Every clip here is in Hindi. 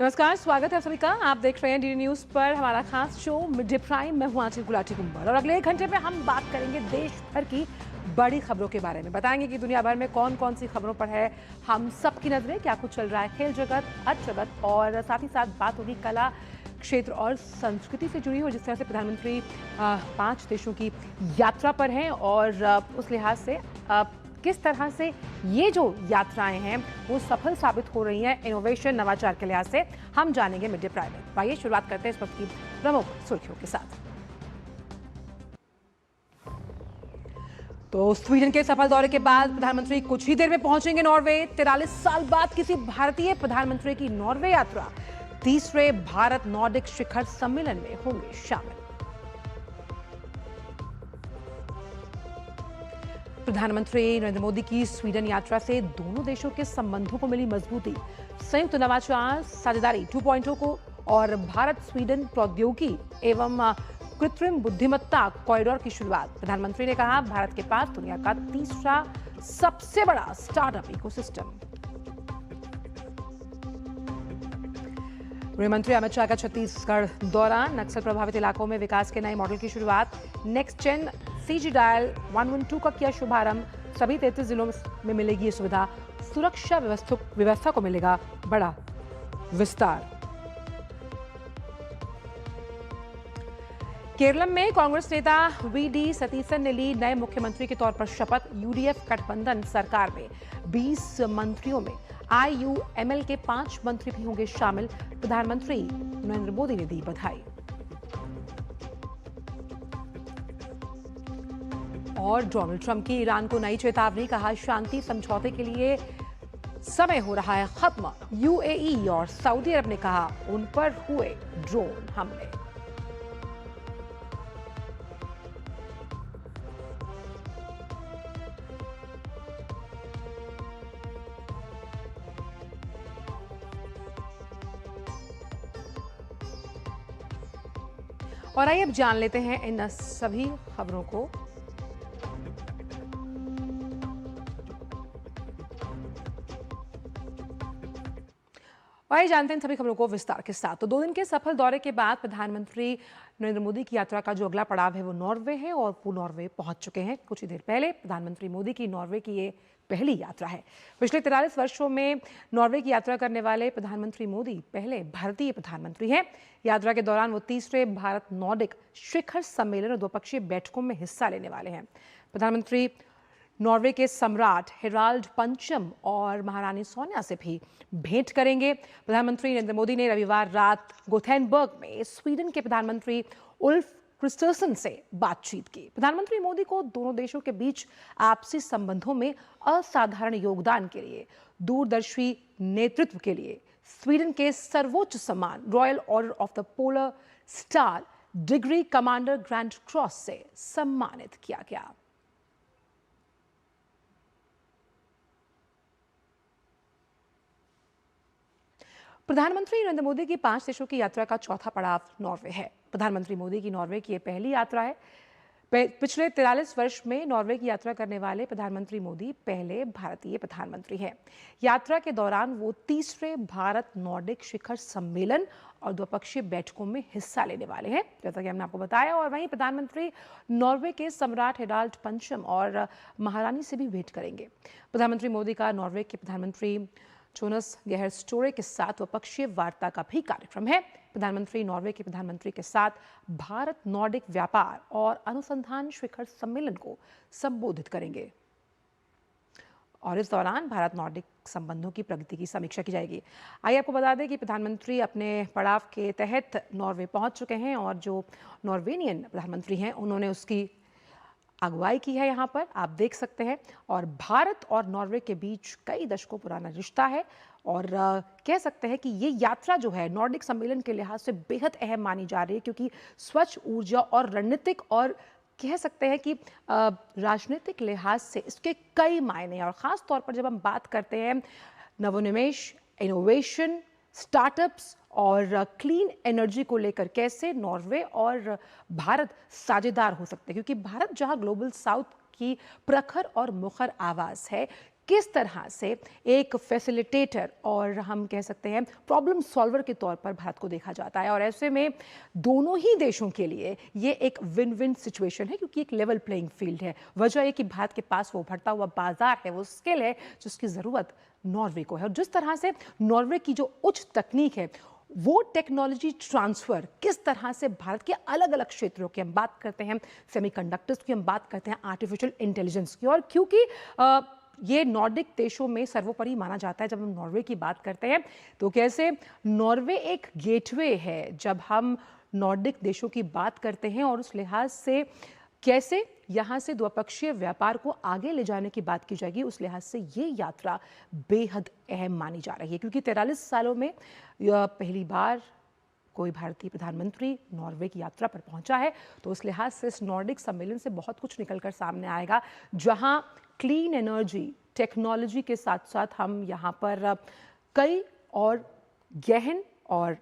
नमस्कार, स्वागत है आप सभी का। आप देख रहे हैं डीडी न्यूज पर हमारा खास शो मिड डे प्राइम। मैं हूं आंचल गुलाटी कुंबल और अगले 1 घंटे में हम बात करेंगे देश भर की बड़ी खबरों के बारे में। बताएंगे कि दुनिया भर में कौन कौन सी खबरों पर है हम सबकी नजरें, क्या कुछ चल रहा है खेल जगत, अर्थ जगत, और साथ ही साथ बात होगी कला क्षेत्र और संस्कृति से जुड़ी हो। जिस तरह से प्रधानमंत्री 5 देशों की यात्रा पर हैं और उस लिहाज से किस तरह से ये जो यात्राएं हैं वो सफल साबित हो रही हैं इनोवेशन नवाचार के लिहाज से, हम जानेंगे मिड डे प्राइम में। आइए शुरुआत करते हैं इस वक्त की प्रमुख सुर्खियों के साथ। तो स्वीडन के सफल दौरे के बाद प्रधानमंत्री कुछ ही देर में पहुंचेंगे नॉर्वे। 43 साल बाद किसी भारतीय प्रधानमंत्री की नॉर्वे यात्रा। तीसरे भारत नॉर्डिक शिखर सम्मेलन में होंगे शामिल। प्रधानमंत्री नरेंद्र मोदी की स्वीडन यात्रा से दोनों देशों के संबंधों को मिली मजबूती। संयुक्त नवाचार साझेदारी 2.0 को और भारत स्वीडन प्रौद्योगिकी एवं कृत्रिम बुद्धिमत्ता कॉरिडोर की शुरुआत। प्रधानमंत्री ने कहा, भारत के पास दुनिया का तीसरा सबसे बड़ा स्टार्टअप इकोसिस्टम। गृहमंत्री अमित शाह का छत्तीसगढ़ दौरा। नक्सल प्रभावित इलाकों में विकास के नए मॉडल की शुरुआत। नेक्स्ट जेन सीजी डायल 112 का किया शुभारंभ। सभी 33 जिलों में मिलेगी ये सुविधा। सुरक्षा व्यवस्था को मिलेगा बड़ा विस्तार। केरल में कांग्रेस नेता वीडी सतीसन ने ली नए मुख्यमंत्री के तौर पर शपथ। यूडीएफ गठबंधन सरकार में 20 मंत्रियों में आईयूएमएल के 5 मंत्री भी होंगे शामिल। प्रधानमंत्री नरेंद्र मोदी ने दी बधाई। और डोनाल्ड ट्रंप की ईरान को नई चेतावनी। कहा, शांति समझौते के लिए समय हो रहा है खत्म। यूएई और सऊदी अरब ने कहा, उन पर हुए ड्रोन हमले। और आइए अब जान लेते हैं इन सभी खबरों को। और आइए जानते हैं सभी खबरों को विस्तार के साथ। तो 2 दिन के सफल दौरे के बाद प्रधानमंत्री नरेंद्र मोदी की यात्रा का जो अगला पड़ाव है वो नॉर्वे है और वो नॉर्वे पहुंच चुके हैं। कुछ ही देर पहले प्रधानमंत्री मोदी की नॉर्वे की ये पहली यात्रा है। पिछले 43 वर्षों में नॉर्वे की यात्रा करने वाले प्रधानमंत्री मोदी पहले भारतीय प्रधानमंत्री हैं। यात्रा के दौरान वो तीसरे भारत नॉर्डिक शिखर सम्मेलन और द्विपक्षीय बैठकों में हिस्सा लेने वाले हैं। प्रधानमंत्री नॉर्वे के सम्राट हेराल्ड पंचम और महारानी सोनिया से भी भेंट करेंगे। प्रधानमंत्री नरेंद्र मोदी ने रविवार रात गोथेनबर्ग में स्वीडन के प्रधानमंत्री उल्फ क्रिस्टर्सन से बातचीत की। प्रधानमंत्री मोदी को दोनों देशों के बीच आपसी संबंधों में असाधारण योगदान के लिए, दूरदर्शी नेतृत्व के लिए स्वीडन के सर्वोच्च सम्मान royal order of the polar star degree commander grand cross से सम्मानित किया गया। प्रधानमंत्री नरेंद्र मोदी की 5 देशों की यात्रा का चौथा पड़ाव नॉर्वे है। प्रधानमंत्री मोदी की नॉर्वे की यह पहली यात्रा है। पिछले 43 वर्ष में नॉर्वे की यात्रा करने वाले प्रधानमंत्री मोदी पहले भारतीय प्रधानमंत्री हैं। यात्रा के दौरान वो तीसरे भारत नॉर्डिक शिखर सम्मेलन और द्विपक्षीय बैठकों में हिस्सा लेने वाले हैं, जैसा कि हमने आपको बताया। और वहीं प्रधानमंत्री नॉर्वे के सम्राट हेराल्ड पंचम और महारानी से भी भेंट करेंगे। प्रधानमंत्री मोदी का नॉर्वे के प्रधानमंत्री जोनास गेहर स्टोरे के साथ द्विपक्षीय वार्ता का भी कार्यक्रम है। प्रधानमंत्री नॉर्वे के प्रधानमंत्री के साथ भारत नॉर्डिक व्यापार और अनुसंधान शिखर सम्मेलन को संबोधित करेंगे और इस दौरान भारत नॉर्डिक संबंधों की प्रगति की समीक्षा की जाएगी। आइए आपको बता दें कि प्रधानमंत्री अपने पड़ाव के तहत नॉर्वे पहुंच चुके हैं और जो नॉर्वेनियन प्रधानमंत्री हैं उन्होंने उसकी अगुवाई की है। यहाँ पर आप देख सकते हैं। और भारत और नॉर्वे के बीच कई दशकों पुराना रिश्ता है और कह सकते हैं कि ये यात्रा जो है नॉर्डिक सम्मेलन के लिहाज से बेहद अहम मानी जा रही है, क्योंकि स्वच्छ ऊर्जा और रणनीतिक और कह सकते हैं कि राजनीतिक लिहाज से इसके कई मायने हैं। और ख़ास तौर पर जब हम बात करते हैं नवोन्मेष, इनोवेशन, स्टार्टअप्स और क्लीन एनर्जी को लेकर कैसे नॉर्वे और भारत साझेदार हो सकते हैं, क्योंकि भारत जहां ग्लोबल साउथ की प्रखर और मुखर आवाज है, किस तरह से एक फैसिलिटेटर और हम कह सकते हैं प्रॉब्लम सॉल्वर के तौर पर भारत को देखा जाता है। और ऐसे में दोनों ही देशों के लिए ये एक विन विन सिचुएशन है, क्योंकि एक लेवल प्लेइंग फील्ड है। वजह है कि भारत के पास वो उभरता हुआ बाजार है, वो स्किल है जिसकी ज़रूरत नॉर्वे को है। और जिस तरह से नॉर्वे की जो उच्च तकनीक है, वो टेक्नोलॉजी ट्रांसफर किस तरह से भारत के अलग अलग क्षेत्रों की, हम बात करते हैं सेमीकंडक्टर्स की, हम बात करते हैं आर्टिफिशियल इंटेलिजेंस की, और क्योंकि ये नॉर्डिक देशों में सर्वोपरि माना जाता है। जब हम नॉर्वे की बात करते हैं तो कैसे नॉर्वे एक गेटवे है जब हम नॉर्डिक देशों की बात करते हैं, और उस लिहाज से कैसे यहाँ से द्विपक्षीय व्यापार को आगे ले जाने की बात की जाएगी, उस लिहाज से ये यात्रा बेहद अहम मानी जा रही है। क्योंकि 43 सालों में पहली बार कोई भारतीय प्रधानमंत्री नॉर्वे की यात्रा पर पहुंचा है, तो उस लिहाज से इस नॉर्डिक सम्मेलन से बहुत कुछ निकलकर सामने आएगा, जहां क्लीन एनर्जी टेक्नोलॉजी के साथ साथ हम यहाँ पर कई और गहन और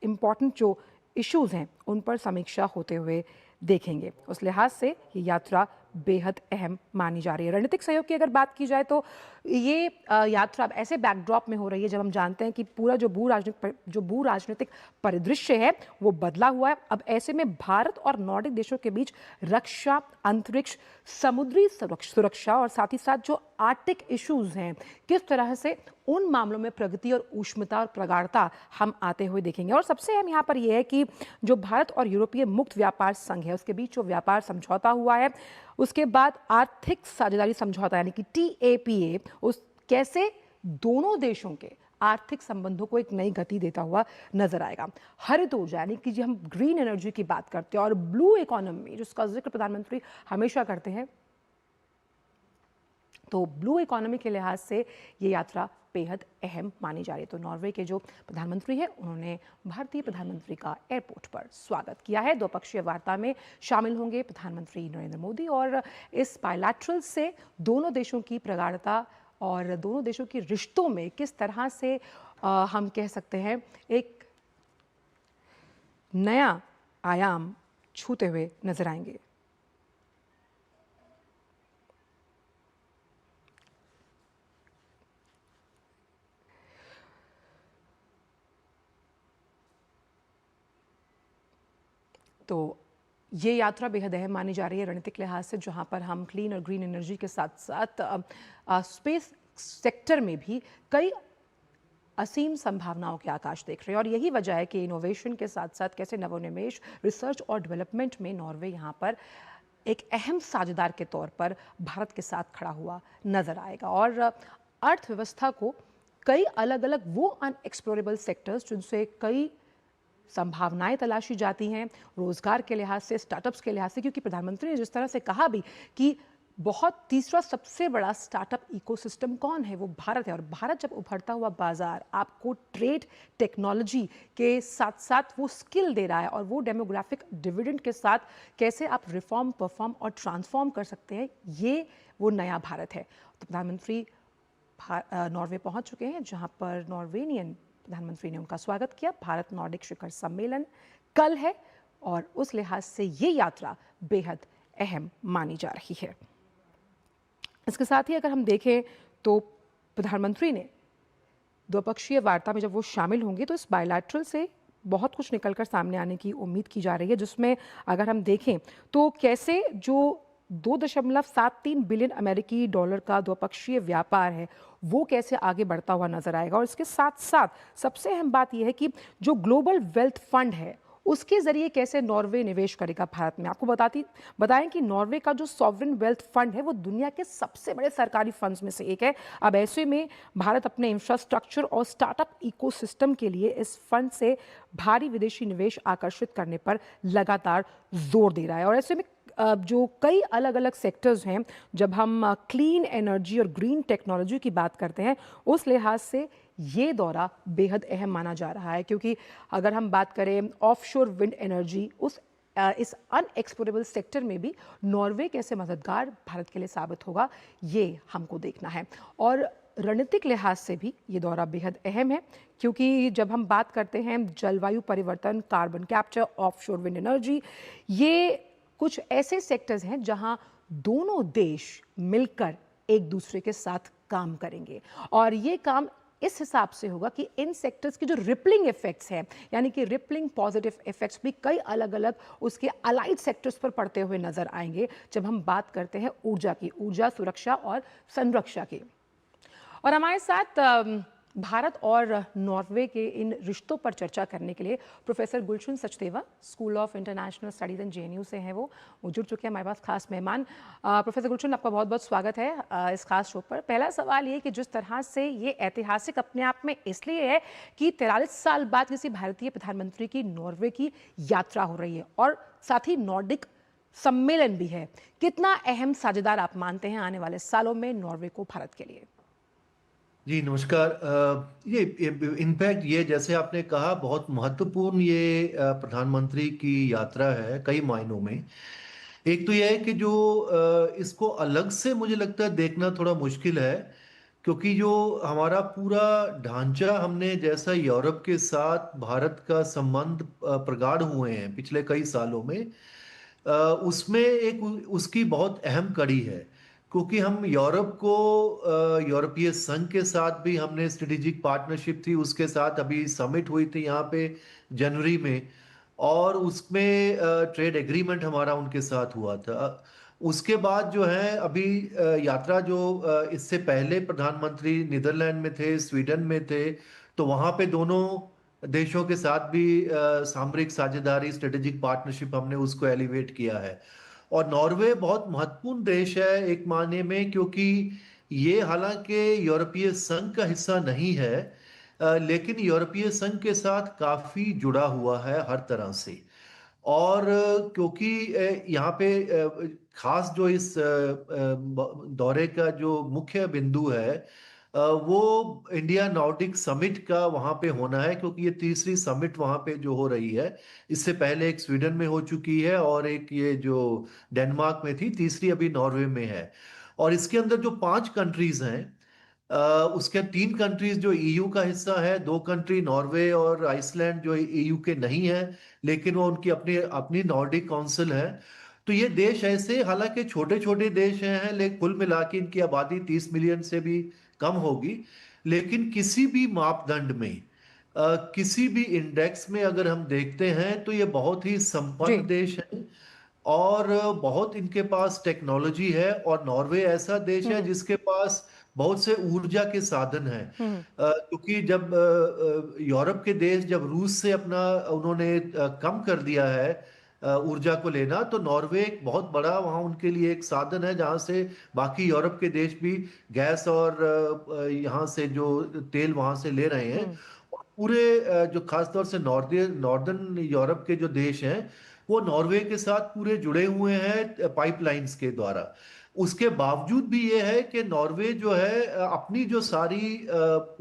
इम्पॉर्टेंट जो इश्यूज हैं उन पर समीक्षा होते हुए देखेंगे। उस लिहाज से ये यात्रा बेहद अहम मानी जा रही है। रणनीतिक सहयोग की अगर बात की जाए तो ये यात्रा अब ऐसे बैकड्रॉप में हो रही है जब हम जानते हैं कि पूरा जो भू राजनीतिक परिदृश्य है वो बदला हुआ है। अब ऐसे में भारत और नॉर्डिक देशों के बीच रक्षा, अंतरिक्ष, समुद्री सुरक्षा और साथ ही साथ जो आर्टिक इश्यूज हैं, किस तरह से उन मामलों में प्रगति और ऊष्मता और प्रगाढ़ता हम आते हुए देखेंगे। और सबसे अहम यहाँ पर यह है कि जो भारत और यूरोपीय मुक्त व्यापार संघ है उसके बीच जो व्यापार समझौता हुआ है, उसके बाद आर्थिक साझेदारी समझौता यानी कि TAPA, उस कैसे दोनों देशों के आर्थिक संबंधों को एक नई गति देता हुआ नजर आएगा। हरित ऊर्जा यानी कि जब हम ग्रीन एनर्जी की बात करते हैं और ब्लू इकोनॉमी जिसका जिक्र प्रधानमंत्री हमेशा करते हैं, तो ब्लू इकोनॉमी के लिहाज से ये यात्रा बेहद अहम मानी जा रही है। तो नॉर्वे के जो प्रधानमंत्री हैं उन्होंने भारतीय प्रधानमंत्री का एयरपोर्ट पर स्वागत किया है। द्विपक्षीय वार्ता में शामिल होंगे प्रधानमंत्री नरेंद्र मोदी, और इस बायलैटरल से दोनों देशों की प्रगाढ़ता और दोनों देशों के रिश्तों में किस तरह से हम कह सकते हैं एक नया आयाम छूते हुए नजर आएंगे। तो ये यात्रा बेहद अहम मानी जा रही है रणनीतिक लिहाज से, जहां पर हम क्लीन और ग्रीन एनर्जी के साथ साथ स्पेस सेक्टर में भी कई असीम संभावनाओं के आकाश देख रहे हैं। और यही वजह है कि इनोवेशन के साथ साथ कैसे नवोन्मेष, रिसर्च और डेवलपमेंट में नॉर्वे यहाँ पर एक अहम साझेदार के तौर पर भारत के साथ खड़ा हुआ नजर आएगा। और अर्थव्यवस्था को कई अलग अलग वो अनएक्सप्लोरेबल सेक्टर्स जिनसे कई संभावनाएं तलाशी जाती हैं रोजगार के लिहाज से, स्टार्टअप्स के लिहाज से, क्योंकि प्रधानमंत्री ने जिस तरह से कहा भी कि बहुत तीसरा सबसे बड़ा स्टार्टअप इकोसिस्टम कौन है, वो भारत है। और भारत जब उभरता हुआ बाजार आपको ट्रेड, टेक्नोलॉजी के साथ साथ वो स्किल दे रहा है, और वो डेमोग्राफिक डिविडेंड के साथ कैसे आप रिफॉर्म, परफॉर्म और ट्रांसफॉर्म कर सकते हैं, ये वो नया भारत है। तो प्रधानमंत्री नॉर्वे पहुंच चुके हैं, जहां पर नॉर्वेनियन प्रधानमंत्री ने उनका स्वागत किया। भारत नॉर्डिक शिखर सम्मेलन कल है, और उस लिहाज से ये यात्रा बेहद अहम मानी जा रही है। इसके साथ ही अगर हम देखें तो प्रधानमंत्री ने द्विपक्षीय वार्ता में जब वो शामिल होंगे तो इस बायलैटरल से बहुत कुछ निकलकर सामने आने की उम्मीद की जा रही है, जिसमें अगर हम देखें तो कैसे जो 2.73 बिलियन अमेरिकी डॉलर का द्विपक्षीय व्यापार है वो कैसे आगे बढ़ता हुआ नजर आएगा। और इसके साथ साथ सबसे अहम बात यह है कि जो ग्लोबल वेल्थ फंड है उसके जरिए कैसे नॉर्वे निवेश करेगा भारत में। आपको बताएं कि नॉर्वे का जो सॉवरेन वेल्थ फंड है वो दुनिया के सबसे बड़े सरकारी फंड्स में से एक है। अब ऐसे में भारत अपने इंफ्रास्ट्रक्चर और स्टार्टअप इकोसिस्टम के लिए इस फंड से भारी विदेशी निवेश आकर्षित करने पर लगातार जोर दे रहा है। और ऐसे में जो कई अलग अलग सेक्टर्स हैं, जब हम क्लीन एनर्जी और ग्रीन टेक्नोलॉजी की बात करते हैं, उस लिहाज से ये दौरा बेहद अहम माना जा रहा है। क्योंकि अगर हम बात करें ऑफशोर विंड एनर्जी, इस अनएक्सप्लोरेबल सेक्टर में भी नॉर्वे कैसे मददगार भारत के लिए साबित होगा, ये हमको देखना है। और रणनीतिक लिहाज से भी ये दौरा बेहद अहम है, क्योंकि जब हम बात करते हैं जलवायु परिवर्तन, carbon capture, offshore wind energy, ये कुछ ऐसे सेक्टर्स हैं जहां दोनों देश मिलकर एक दूसरे के साथ काम करेंगे। और ये काम इस हिसाब से होगा कि इन सेक्टर्स की जो रिपलिंग इफेक्ट्स हैं, यानी कि रिपलिंग पॉजिटिव इफेक्ट्स भी कई अलग अलग उसके अलाइड सेक्टर्स पर पड़ते हुए नजर आएंगे जब हम बात करते हैं ऊर्जा की, ऊर्जा सुरक्षा और संरक्षा की। और हमारे साथ भारत और नॉर्वे के इन रिश्तों पर चर्चा करने के लिए professor Gulshan Sachdeva, school of international studies and JNU से हैं, वो जुड़ चुके हैं हमारे पास खास मेहमान। प्रोफेसर गुलशन, आपका बहुत बहुत स्वागत है इस खास शो पर। पहला सवाल ये कि जिस तरह से ये ऐतिहासिक अपने आप में इसलिए है कि 43 साल बाद किसी भारतीय प्रधानमंत्री की नॉर्वे की यात्रा हो रही है और साथ ही नॉर्डिक सम्मेलन भी है, कितना अहम साझेदार आप मानते हैं आने वाले सालों में नॉर्वे को भारत के लिए? जी नमस्कार। ये इनफैक्ट ये जैसे आपने कहा बहुत महत्वपूर्ण ये प्रधानमंत्री की यात्रा है कई मायनों में। एक तो यह है कि जो इसको अलग से मुझे लगता है देखना थोड़ा मुश्किल है, क्योंकि जो हमारा पूरा ढांचा हमने जैसा यूरोप के साथ भारत का संबंध प्रगाढ़ हुए हैं पिछले कई सालों में, उसमें एक उसकी बहुत अहम कड़ी है। क्योंकि हम यूरोप को यूरोपीय संघ के साथ भी हमने स्ट्रेटेजिक पार्टनरशिप थी, उसके साथ अभी समिट हुई थी यहाँ पे जनवरी में, और उसमें ट्रेड एग्रीमेंट हमारा उनके साथ हुआ था। उसके बाद जो है अभी यात्रा जो इससे पहले प्रधानमंत्री नीदरलैंड में थे, स्वीडन में थे, तो वहाँ पे दोनों देशों के साथ भी सामरिक साझेदारी स्ट्रेटेजिक पार्टनरशिप हमने उसको एलिवेट किया है। और नॉर्वे बहुत महत्वपूर्ण देश है एक मायने में, क्योंकि ये हालांकि यूरोपीय संघ का हिस्सा नहीं है, लेकिन यूरोपीय संघ के साथ काफी जुड़ा हुआ है हर तरह से। और क्योंकि यहाँ पे खास जो इस दौरे का जो मुख्य बिंदु है, वो इंडिया नॉर्डिक समिट का वहाँ पे होना है, क्योंकि ये तीसरी समिट वहाँ पे जो हो रही है। इससे पहले एक स्वीडन में हो चुकी है और एक ये जो डेनमार्क में थी, तीसरी अभी नॉर्वे में है। और इसके अंदर जो 5 कंट्रीज हैं, उसके 3 कंट्रीज जो ईयू का हिस्सा है, 2 कंट्री नॉर्वे और आइसलैंड जो ईयू के नहीं है, लेकिन वो उनकी अपनी अपनी नॉर्डिक काउंसिल है। तो ये देश ऐसे हालांकि छोटे छोटे देश हैं, लेकिन कुल मिला के इनकी आबादी 30 मिलियन से भी कम होगी। लेकिन किसी भी मापदंड में, किसी भी इंडेक्स में अगर हम देखते हैं तो ये बहुत ही संपन्न जी। देश है, और बहुत इनके पास टेक्नोलॉजी है। और नॉर्वे ऐसा देश है हम्म। जिसके पास बहुत से ऊर्जा के साधन हैं। हम्म। क्योंकि जब यूरोप के देश जब रूस से अपना उन्होंने कम कर दिया है ऊर्जा को लेना, तो नॉर्वे एक बहुत बड़ा वहाँ उनके लिए एक साधन है, जहाँ से बाकी यूरोप के देश भी गैस और यहाँ से जो तेल वहाँ से ले रहे हैं। हम्म। और पूरे जो खासतौर से नॉर्दर्न यूरोप के जो देश हैं, वो नॉर्वे के साथ पूरे जुड़े हुए हैं पाइपलाइंस के द्वारा। उसके बावजूद भी ये है कि नॉर्वे जो है अपनी जो सारी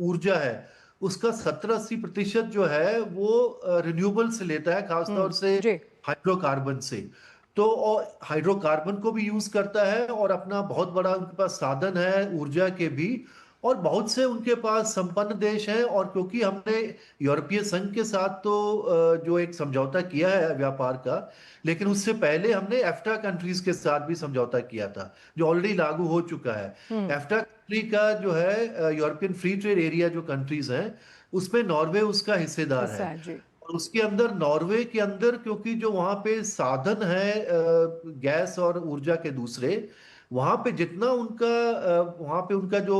ऊर्जा है उसका 70-80% जो है वो रिन्यूएबल से लेता है, खासतौर से जी। हाइड्रोकार्बन से। तो और हाइड्रोकार्बन को भी यूज करता है, और अपना बहुत बड़ा उनके पास साधन है ऊर्जा के भी। और बहुत से उनके पास संपन्न देश हैं। और क्योंकि हमने यूरोपीय संघ के साथ तो जो एक समझौता किया है व्यापार का, लेकिन उससे पहले हमने एफ्टा कंट्रीज के साथ भी समझौता किया था, जो ऑलरेडी लागू हो चुका है। हम्म। एफ्टा कंट्री का जो है यूरोपियन फ्री ट्रेड एरिया जो कंट्रीज हैं, उसमें नॉर्वे उसका हिस्सेदार हिस्सा है। है जी। और उसके अंदर नॉर्वे के अंदर क्योंकि जो वहां पे साधन है गैस और ऊर्जा के दूसरे, वहां पे जितना उनका वहां पे उनका जो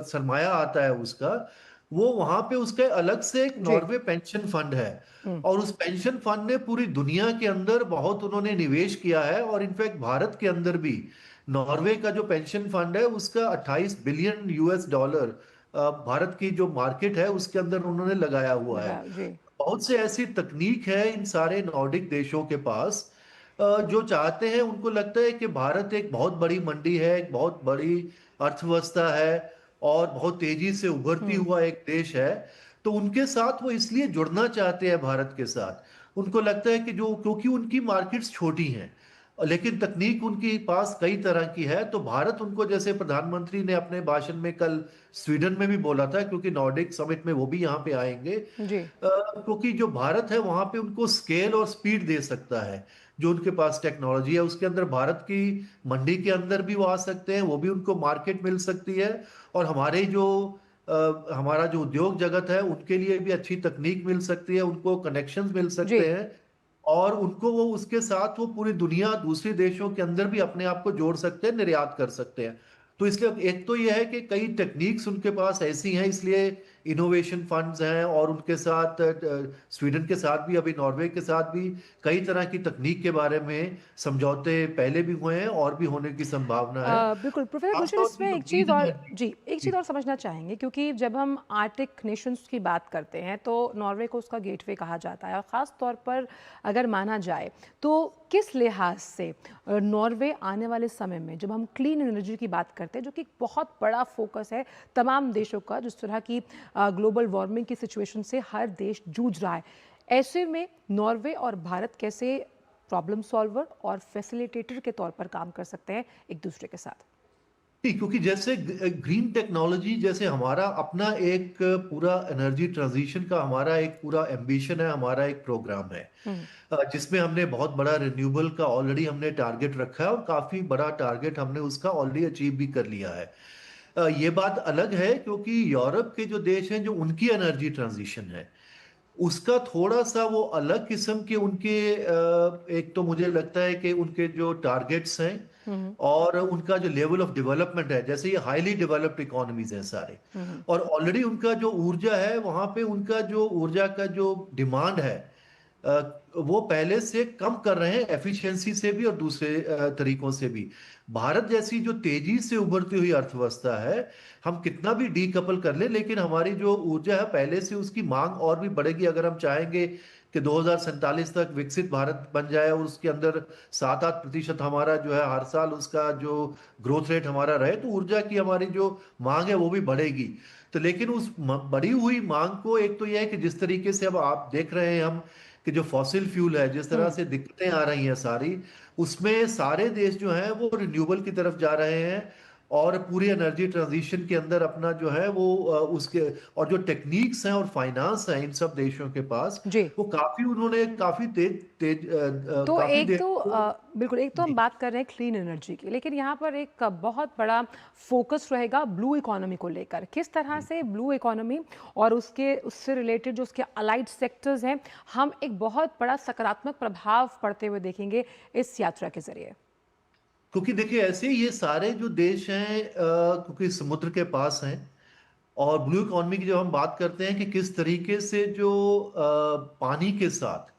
सरमाया आता है उसका, वो वहां पे उसका अलग से एक जी। नॉर्वे पेंशन फंड है। हम्म। और उस पेंशन फंड ने पूरी दुनिया के अंदर बहुत उन्होंने निवेश किया है। और इनफैक्ट भारत के अंदर भी नॉर्वे का जो पेंशन फंड है उसका 28 बिलियन यूएस डॉलर भारत की जो मार्केट है उसके अंदर उन्होंने लगाया हुआ है। लगा जी। बहुत से ऐसी तकनीक है इन सारे नॉर्डिक देशों के पास, जो चाहते हैं, उनको लगता है कि भारत एक बहुत बड़ी मंडी है, एक बहुत बड़ी अर्थव्यवस्था है, और बहुत तेजी से उभरती हम्म। हुआ एक देश है। तो उनके साथ वो इसलिए जुड़ना चाहते हैं भारत के साथ। उनको लगता है कि जो क्योंकि उनकी मार्केट्स छोटी हैं, लेकिन तकनीक उनके पास कई तरह की है। तो भारत उनको, जैसे प्रधानमंत्री ने अपने भाषण में कल स्वीडन में भी बोला था, क्योंकि नॉर्डिक समिट में वो भी यहाँ पे आएंगे, जी। क्योंकि जो भारत है वहां पे उनको स्केल और स्पीड दे सकता है। जो उनके पास टेक्नोलॉजी है उसके अंदर भारत की मंडी के अंदर भी वो आ सकते हैं, वो भी उनको मार्केट मिल सकती है। और हमारे जो हमारा जो उद्योग जगत है उनके लिए भी अच्छी तकनीक मिल सकती है, उनको कनेक्शंस मिल जी। सकते हैं। और उनको वो उसके साथ वो पूरी दुनिया दूसरे देशों के अंदर भी अपने आप को जोड़ सकते हैं, निर्यात कर सकते हैं। तो इसलिए एक तो ये है कि कई टेक्निक्स उनके पास ऐसी हैं, इसलिए इनोवेशन फंड्स हैं, और उनके साथ स्वीडन के साथ भी, अभी नॉर्वे के साथ भी कई तरह की तकनीक के बारे में समझौते पहले भी हुए हैं और भी होने की संभावना है। बिल्कुल प्रोफेसर गुलशन, खासतौर से इसमें जो एक चीज़ ग्रीन और एनर्जी। जी, एक चीज़ जी। और समझना चाहेंगे, क्योंकि जब हम आर्टिक नेशंस की बात करते हैं तो नॉर्वे को उसका गेटवे कहा जाता है, और ख़ास तौर पर अगर माना जाए तो किस लिहाज से नॉर्वे आने वाले समय में, जब हम क्लीन एनर्जी की बात करते हैं जो कि एक बहुत बड़ा फोकस है तमाम देशों का, जिस तरह की ग्लोबल वार्मिंग की सिचुएशन से हर देश जूझ रहा है, ऐसे में नॉर्वे और भारत कैसे प्रॉब्लम सॉल्वर और फैसिलिटेटर के तौर पर काम कर सकते हैं एक दूसरे के साथ? नहीं, क्योंकि जैसे ग्रीन टेक्नोलॉजी, जैसे हमारा अपना एक पूरा एनर्जी ट्रांजिशन का हमारा एक पूरा एम्बिशन है, हमारा एक प्रोग्राम है, हम्म। जिसमें हमने बहुत बड़ा रिन्यूएबल का ऑलरेडी हमने टारगेट रखा है, और काफी बड़ा टारगेट हमने उसका ऑलरेडी अचीव भी कर लिया है। ये बात अलग है क्योंकि यूरोप के जो देश हैं, जो उनकी एनर्जी ट्रांजिशन है उसका थोड़ा सा वो अलग किस्म के उनके एक तो मुझे लगता है कि उनके जो टारगेट्स हैं हम्म। और उनका जो लेवल ऑफ डेवलपमेंट है, जैसे ये हाईली डेवलप्ड इकोनॉमीज हैं सारे, हम्म। और ऑलरेडी उनका जो ऊर्जा है वहां पे, उनका जो ऊर्जा का जो डिमांड है वो पहले से कम कर रहे हैं, एफिशिएंसी से भी और दूसरे तरीकों से भी। भारत जैसी जो तेजी से उभरती हुई अर्थव्यवस्था है, हम कितना भी डीकपल कर ले, लेकिन हमारी जो ऊर्जा है पहले से उसकी मांग और भी बढ़ेगी। अगर हम चाहेंगे कि 2047 तक विकसित भारत बन जाए और उसके अंदर 7-8% हमारा जो है हर साल उसका जो ग्रोथ रेट हमारा रहे, तो ऊर्जा की हमारी जो मांग है वो भी बढ़ेगी। तो लेकिन उस बढ़ी हुई मांग को, एक तो यह है कि जिस तरीके से अब आप देख रहे हैं हम कि जो फॉसिल फ्यूल है, जिस तरह हम्म। से दिक्कतें आ रही हैं सारी, उसमें सारे देश जो हैं वो रिन्यूएबल की तरफ जा रहे हैं, और पूरी एनर्जी ट्रांजिशन के अंदर अपना जो है वो उसके, और जो टेक्निक्स हैं और फाइनेंस है इन सब देशों के पास, जी। वो काफी उन्होंने काफी तेज तेज तो काफी एक देर तो को। बिल्कुल, एक तो हम जी। बात कर रहे हैं क्लीन एनर्जी की, लेकिन यहाँ पर एक बहुत बड़ा फोकस रहेगा ब्लू इकोनॉमी को लेकर। किस तरह जी। से ब्लू इकोनॉमी और उसके उससे रिलेटेड जो उसके अलाइड सेक्टर्स हैं, हम एक बहुत बड़ा सकारात्मक प्रभाव पड़ते हुए देखेंगे इस यात्रा के जरिए? क्योंकि देखिए, ऐसे ये सारे जो देश हैं क्योंकि समुद्र के पास हैं, और ब्लू इकोनॉमी की जब हम बात करते हैं कि किस तरीके से जो पानी के साथ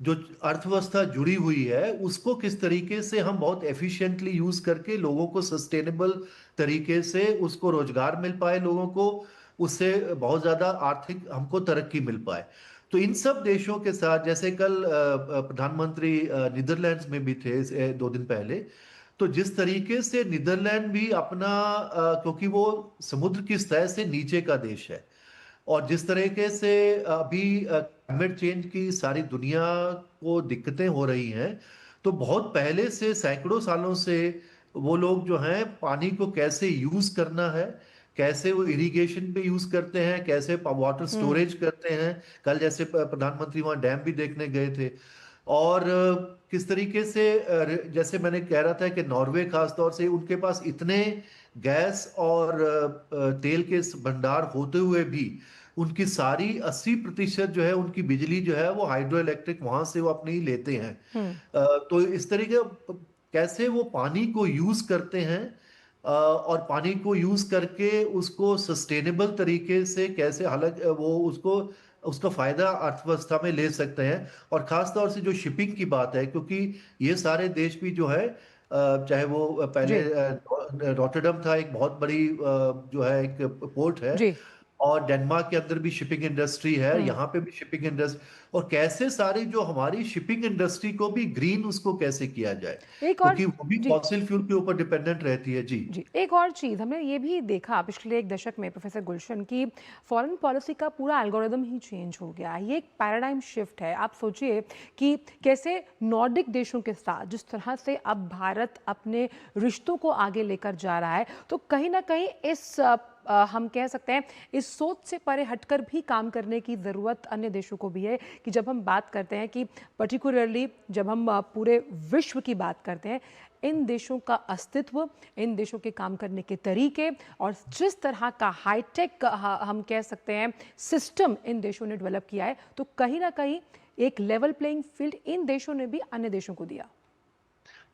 जो अर्थव्यवस्था जुड़ी हुई है उसको किस तरीके से हम बहुत एफिशिएंटली यूज करके लोगों को सस्टेनेबल तरीके से उसको रोजगार मिल पाए, लोगों को उससे बहुत ज्यादा आर्थिक हमको तरक्की मिल पाए। तो इन सब देशों के साथ, जैसे कल प्रधानमंत्री नीदरलैंड्स में भी थे 2 दिन पहले, तो जिस तरीके से नीदरलैंड भी अपना क्योंकि वो समुद्र की सतह से नीचे का देश है, और जिस तरीके से अभी क्लाइमेट चेंज की सारी दुनिया को दिक्कतें हो रही हैं, तो बहुत पहले से सैकड़ों सालों से वो लोग जो हैं पानी को कैसे यूज करना है, कैसे वो इरिगेशन पे यूज करते हैं, कैसे वाटर हम्म। स्टोरेज करते हैं। कल जैसे प्रधानमंत्री वहाँ डैम भी देखने गए थे। और किस तरीके से जैसे मैंने कह रहा था कि नॉर्वे खास तौर से, उनके पास इतने गैस और तेल के भंडार होते हुए भी उनकी सारी 80% जो है उनकी बिजली जो है वो हाइड्रो इलेक्ट्रिक वहां से वो अपनी लेते हैं। हम्म। तो इस तरीके कैसे वो पानी को यूज करते हैं, और पानी को यूज करके उसको सस्टेनेबल तरीके से कैसे हालांकि वो उसको उसका फायदा अर्थव्यवस्था में ले सकते हैं। और खास तौर से जो शिपिंग की बात है, क्योंकि ये सारे देश भी जो है चाहे वो पहले जी। रॉटरडम था, एक बहुत बड़ी जो है एक पोर्ट है, जी। और डेनमार्क के अंदर भी शिपिंग इंडस्ट्री है, यहाँ पे भी शिपिंग इंडस्ट्री, और कैसे सारी जो हमारी शिपिंग इंडस्ट्री को भी ग्रीन उसको कैसे किया जाए, एक और क्योंकि वो भी जी फॉसिल फ्यूल के ऊपर डिपेंडेंट रहती है। जी जी, एक और चीज़ हमने ये भी देखा पिछले एक दशक में प्रोफेसर गुलशन की फॉरेन पॉलिसी का पूरा एल्गोरिदम ही चेंज हो गया। ये एक पैराडाइम शिफ्ट है। आप सोचिए कि कैसे नॉर्डिक देशों के साथ जिस तरह से अब भारत अपने रिश्तों को आगे लेकर जा रहा है, तो कहीं ना कहीं हम कह सकते हैं इस सोच से परे हटकर भी काम करने की ज़रूरत अन्य देशों को भी है कि जब हम बात करते हैं कि पर्टिकुलरली जब हम पूरे विश्व की बात करते हैं, इन देशों का अस्तित्व, इन देशों के काम करने के तरीके और जिस तरह का हाईटेक हम कह सकते हैं सिस्टम इन देशों ने डेवलप किया है, तो कहीं ना कहीं एक लेवल प्लेइंग फील्ड इन देशों ने भी अन्य देशों को दिया।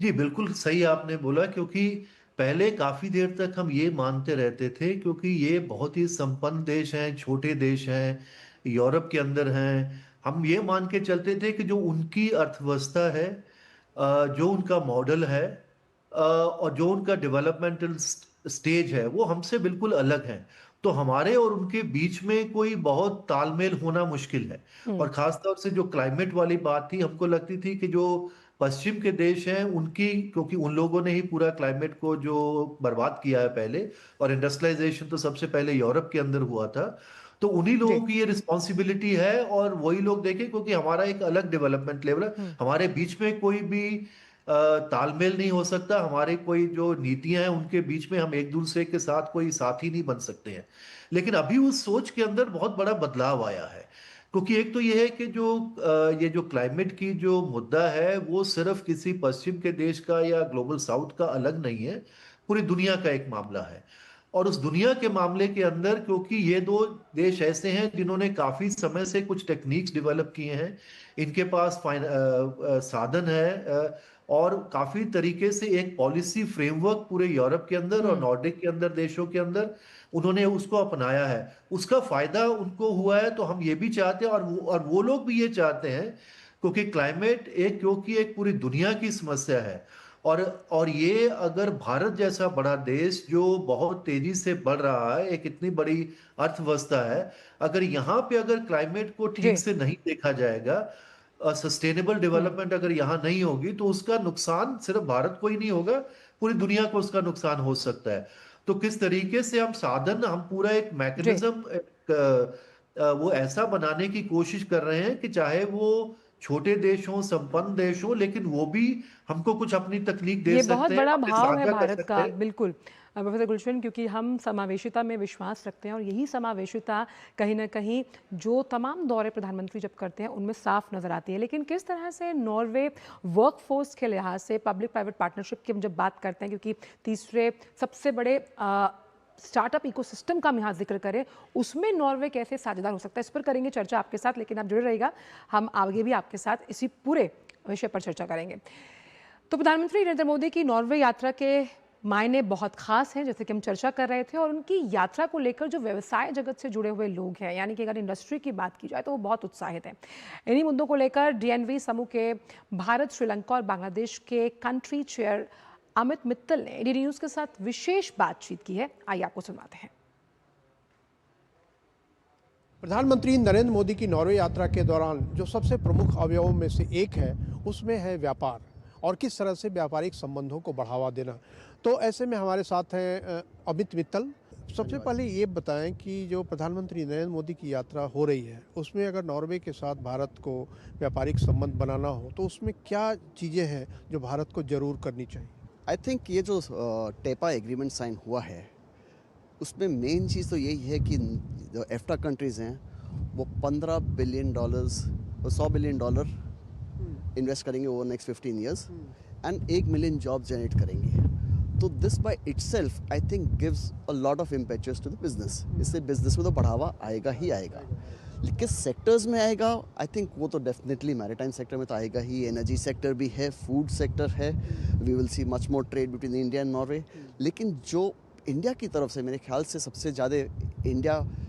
जी, बिल्कुल सही आपने बोला, क्योंकि पहले काफी देर तक हम ये मानते रहते थे, क्योंकि ये बहुत ही संपन्न देश हैं, छोटे देश हैं, यूरोप के अंदर हैं। हम ये मान के चलते थे कि जो उनकी अर्थव्यवस्था है, जो उनका मॉडल है, और जो उनका डेवलपमेंटल स्टेज है, वो हमसे बिल्कुल अलग है। तो हमारे और उनके बीच में कोई बहुत तालमेल होना मुश्किल है। और खास तौर से जो क्लाइमेट वाली बात थी, हमको लगती थी कि जो पश्चिम के देश हैं उनकी, क्योंकि उन लोगों ने ही पूरा क्लाइमेट को जो बर्बाद किया है पहले, और इंडस्ट्रियलाइजेशन तो सबसे पहले यूरोप के अंदर हुआ था, तो उन्हीं लोगों जी की ये रिस्पॉन्सिबिलिटी है। और वही लोग देखें, क्योंकि हमारा एक अलग डेवलपमेंट लेवल है, हमारे बीच में कोई भी तालमेल नहीं हो सकता। हमारे कोई जो नीतियां हैं उनके बीच में हम एक दूसरे के साथ कोई साथी नहीं बन सकते हैं। लेकिन अभी उस सोच के अंदर बहुत बड़ा बदलाव आया है, क्योंकि एक तो ये है कि जो ये जो क्लाइमेट की जो मुद्दा है, वो सिर्फ किसी पश्चिम के देश का या ग्लोबल साउथ का अलग नहीं है, पूरी दुनिया का एक मामला है। और उस दुनिया के मामले के अंदर, क्योंकि ये दो देश ऐसे हैं जिन्होंने काफी समय से कुछ टेक्निक्स डेवलप किए हैं, इनके पास साधन है, और काफी तरीके से एक पॉलिसी फ्रेमवर्क पूरे यूरोप के अंदर और नॉर्डिक के अंदर देशों के अंदर उन्होंने उसको अपनाया है। उसका फायदा उनको हुआ है, तो हम ये भी चाहते हैं, और वो लोग भी ये चाहते हैं, क्योंकि क्लाइमेट क्योंकि एक पूरी दुनिया की समस्या है। और और ये अगर भारत जैसा बड़ा देश जो बहुत तेजी से बढ़ रहा है, एक इतनी बड़ी अर्थव्यवस्था है, अगर यहाँ पे अगर क्लाइमेट को जी ठीक से नहीं देखा जाएगा, सस्टेनेबल डेवलपमेंट अगर यहाँ नहीं होगी, तो उसका नुकसान सिर्फ भारत को ही नहीं होगा, पूरी दुनिया को उसका नुकसान हो सकता है। तो किस तरीके से हम साधन, हम पूरा एक जी मैकेनिज्म वो ऐसा बनाने की कोशिश कर रहे हैं कि चाहे वो छोटे देश हों, संपन्न देश हों, लेकिन वो भी हमको कुछ अपनी तकनीक दे ये बहुत सकते हैं, बड़ा हमें भाव है साझा कर भारत सकते का, हैं। बिल्कुल प्रोफेसर गुलशन, क्योंकि हम समावेशिता में विश्वास रखते हैं और यही समावेशिता कहीं ना कहीं जो तमाम दौरे प्रधानमंत्री जब करते हैं उनमें साफ नजर आती है। लेकिन किस तरह से नॉर्वे वर्कफोर्स के लिहाज से पब्लिक प्राइवेट पार्टनरशिप की हम जब बात करते हैं, क्योंकि तीसरे सबसे बड़े स्टार्टअप इकोसिस्टम का हम यहाँ जिक्र करें, उसमें नॉर्वे कैसे साझेदार हो सकता है, इस पर करेंगे चर्चा आपके साथ। लेकिन आप जुड़े रहिएगा, हम आगे भी आपके साथ इसी पूरे विषय पर चर्चा करेंगे। तो प्रधानमंत्री नरेंद्र मोदी की नॉर्वे यात्रा के मायने बहुत खास हैं, जैसे कि हम चर्चा कर रहे थे, और उनकी यात्रा को लेकर जो व्यवसाय जगत से जुड़े हुए लोग हैं, यानी कि अगर इंडस्ट्री की बात की जाए तो वो बहुत उत्साहित हैं। इन्हीं मुद्दों को लेकर डीएनवी समूह के भारत, श्रीलंका और बांग्लादेश के कंट्री चेयर अमित मित्तल ने डीडी न्यूज के साथ विशेष बातचीत की है। आइए आपको सुनवाते हैं। प्रधानमंत्री नरेंद्र मोदी की नॉर्वे यात्रा के दौरान जो सबसे प्रमुख अवयवों में से एक है, उसमें है व्यापार और किस तरह से व्यापारिक संबंधों को बढ़ावा देना। तो ऐसे में हमारे साथ हैं अमित मित्तल। सबसे पहले ये बताएं कि जो प्रधानमंत्री नरेंद्र मोदी की यात्रा हो रही है, उसमें अगर नॉर्वे के साथ भारत को व्यापारिक संबंध बनाना हो तो उसमें क्या चीज़ें हैं जो भारत को जरूर करनी चाहिए? आई थिंक ये जो टेपा एग्रीमेंट साइन हुआ है, उसमें मेन चीज़ तो यही है कि जो एफ्टा कंट्रीज़ हैं वो $15 बिलियन, $100 बिलियन इन्वेस्ट करेंगे over next 15 years and 1 million job generate करेंगे। तो this by itself I think gives a lot of impetus to the business. इससे बिजनेस में तो बढ़ावा आएगा ही आएगा। किस सेक्टर्स में आएगा, आई थिंक वो तो डेफिनेटली मैरीटाइम सेक्टर में तो आएगा ही, एनर्जी सेक्टर भी है, फूड सेक्टर है। We will see much more trade between India and Norway. लेकिन जो इंडिया की तरफ से मेरे ख्याल से सबसे ज़्यादा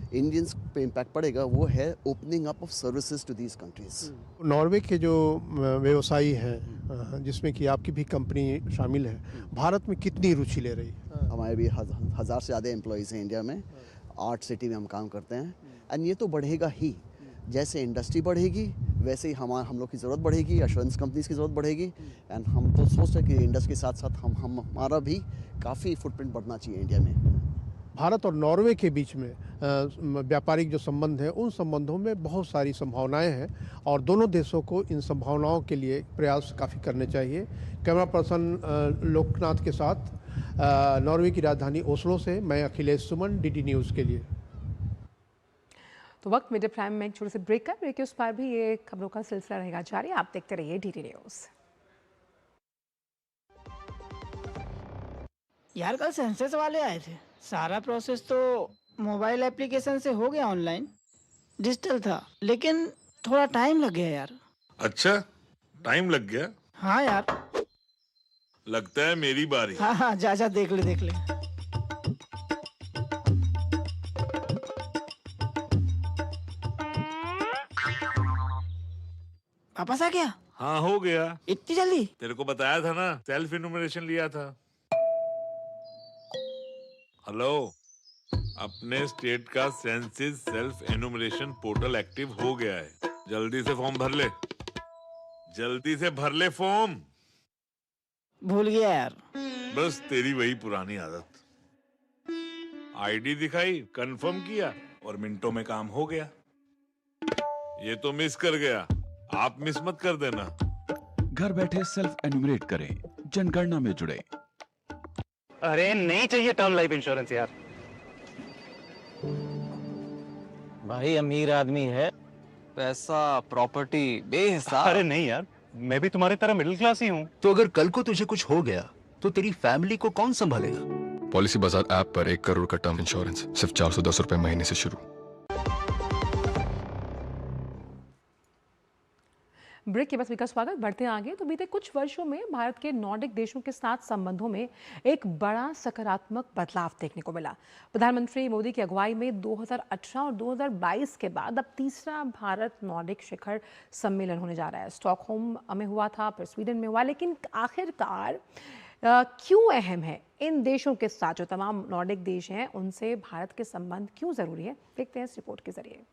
इंडियंस पे इम्पैक्ट पड़ेगा वो है opening up of services to these countries. Norway के जो व्यवसायी हैं, जिसमें कि आपकी भी कंपनी शामिल है, भारत में कितनी रुचि ले रही है? हमारे भी 1000 से ज़्यादा एम्प्लॉयज़ हैं इंडिया में, आर्ट सिटी में हम काम करते हैं, एंड ये तो बढ़ेगा ही। जैसे इंडस्ट्री बढ़ेगी वैसे ही हम लोग की ज़रूरत बढ़ेगी, एश्योरेंस कंपनीज की ज़रूरत बढ़ेगी, एंड हम तो सोच रहे हैं कि इंडस्ट्री के साथ साथ हमारा भी काफ़ी फुटप्रिंट बढ़ना चाहिए इंडिया में। भारत और नॉर्वे के बीच में व्यापारिक जो संबंध हैं उन संबंधों में बहुत सारी संभावनाएं हैं और दोनों देशों को इन संभावनाओं के लिए प्रयास काफ़ी करने चाहिए। कैमरा पर्सन लोकनाथ के साथ नॉर्वे की राजधानी ओस्लो से मैं अखिलेश सुमन, डीडी न्यूज़ के लिए। तो वक्त मिड प्राइम में एक छोटे से ब्रेक का, ब्रेक के उस पार भी ये खबरों का सिलसिला रहेगा जारी। आप देखते रहिए डीडी न्यूज़। यार कल सेंसस वाले आए थे, सारा प्रोसेस तो मोबाइल एप्लीकेशन से हो गया, ऑनलाइन डिजिटल था, लेकिन थोड़ा टाइम लग गया यार। अच्छा, टाइम लग गया? हाँ यार। लगता है मेरी बारी। हाँ, जा देख ले। वापस आ गया? हाँ, हो गया। इतनी जल्दी? तेरे को बताया था ना, सेल्फ इन्यूमरेशन लिया था। हेलो, अपने स्टेट का census self enumeration portal active हो गया है। जल्दी से फॉर्म भर ले, जल्दी से भर ले फॉर्म। भूल गया यार। बस तेरी वही पुरानी आदत। आईडी दिखाई, कंफर्म किया और मिनटों में काम हो गया। ये तो मिस कर गया, आप मिस मत कर देना। घर बैठे सेल्फ एन्यूमरेट करें, जनगणना में जुड़े। अरे नहीं चाहिए टर्म लाइफ इंश्योरेंस यार। भाई अमीर आदमी है, पैसा प्रॉपर्टी बेहिसाब। अरे नहीं यार, मैं भी तुम्हारी तरह मिडिल क्लास ही हूँ। तो अगर कल को तुझे कुछ हो गया तो तेरी फैमिली को कौन संभालेगा? पॉलिसी बाजार ऐप पर 1 करोड़ का टर्म इंश्योरेंस सिर्फ 410 रुपए महीने से शुरू। ब्रेक के बाद का स्वागत। बढ़ते हैं आगे। तो बीते कुछ वर्षों में भारत के नॉर्डिक देशों के साथ संबंधों में एक बड़ा सकारात्मक बदलाव देखने को मिला। प्रधानमंत्री मोदी की अगुवाई में 2018 और 2022 के बाद अब तीसरा भारत नॉर्डिक शिखर सम्मेलन होने जा रहा है। स्टॉकहोम में हुआ था, फिर स्वीडन में हुआ, लेकिन आखिरकार क्यों अहम है इन देशों के साथ, जो तमाम नॉर्डिक देश हैं उनसे भारत के संबंध क्यों जरूरी है, देखते हैं इस रिपोर्ट के जरिए।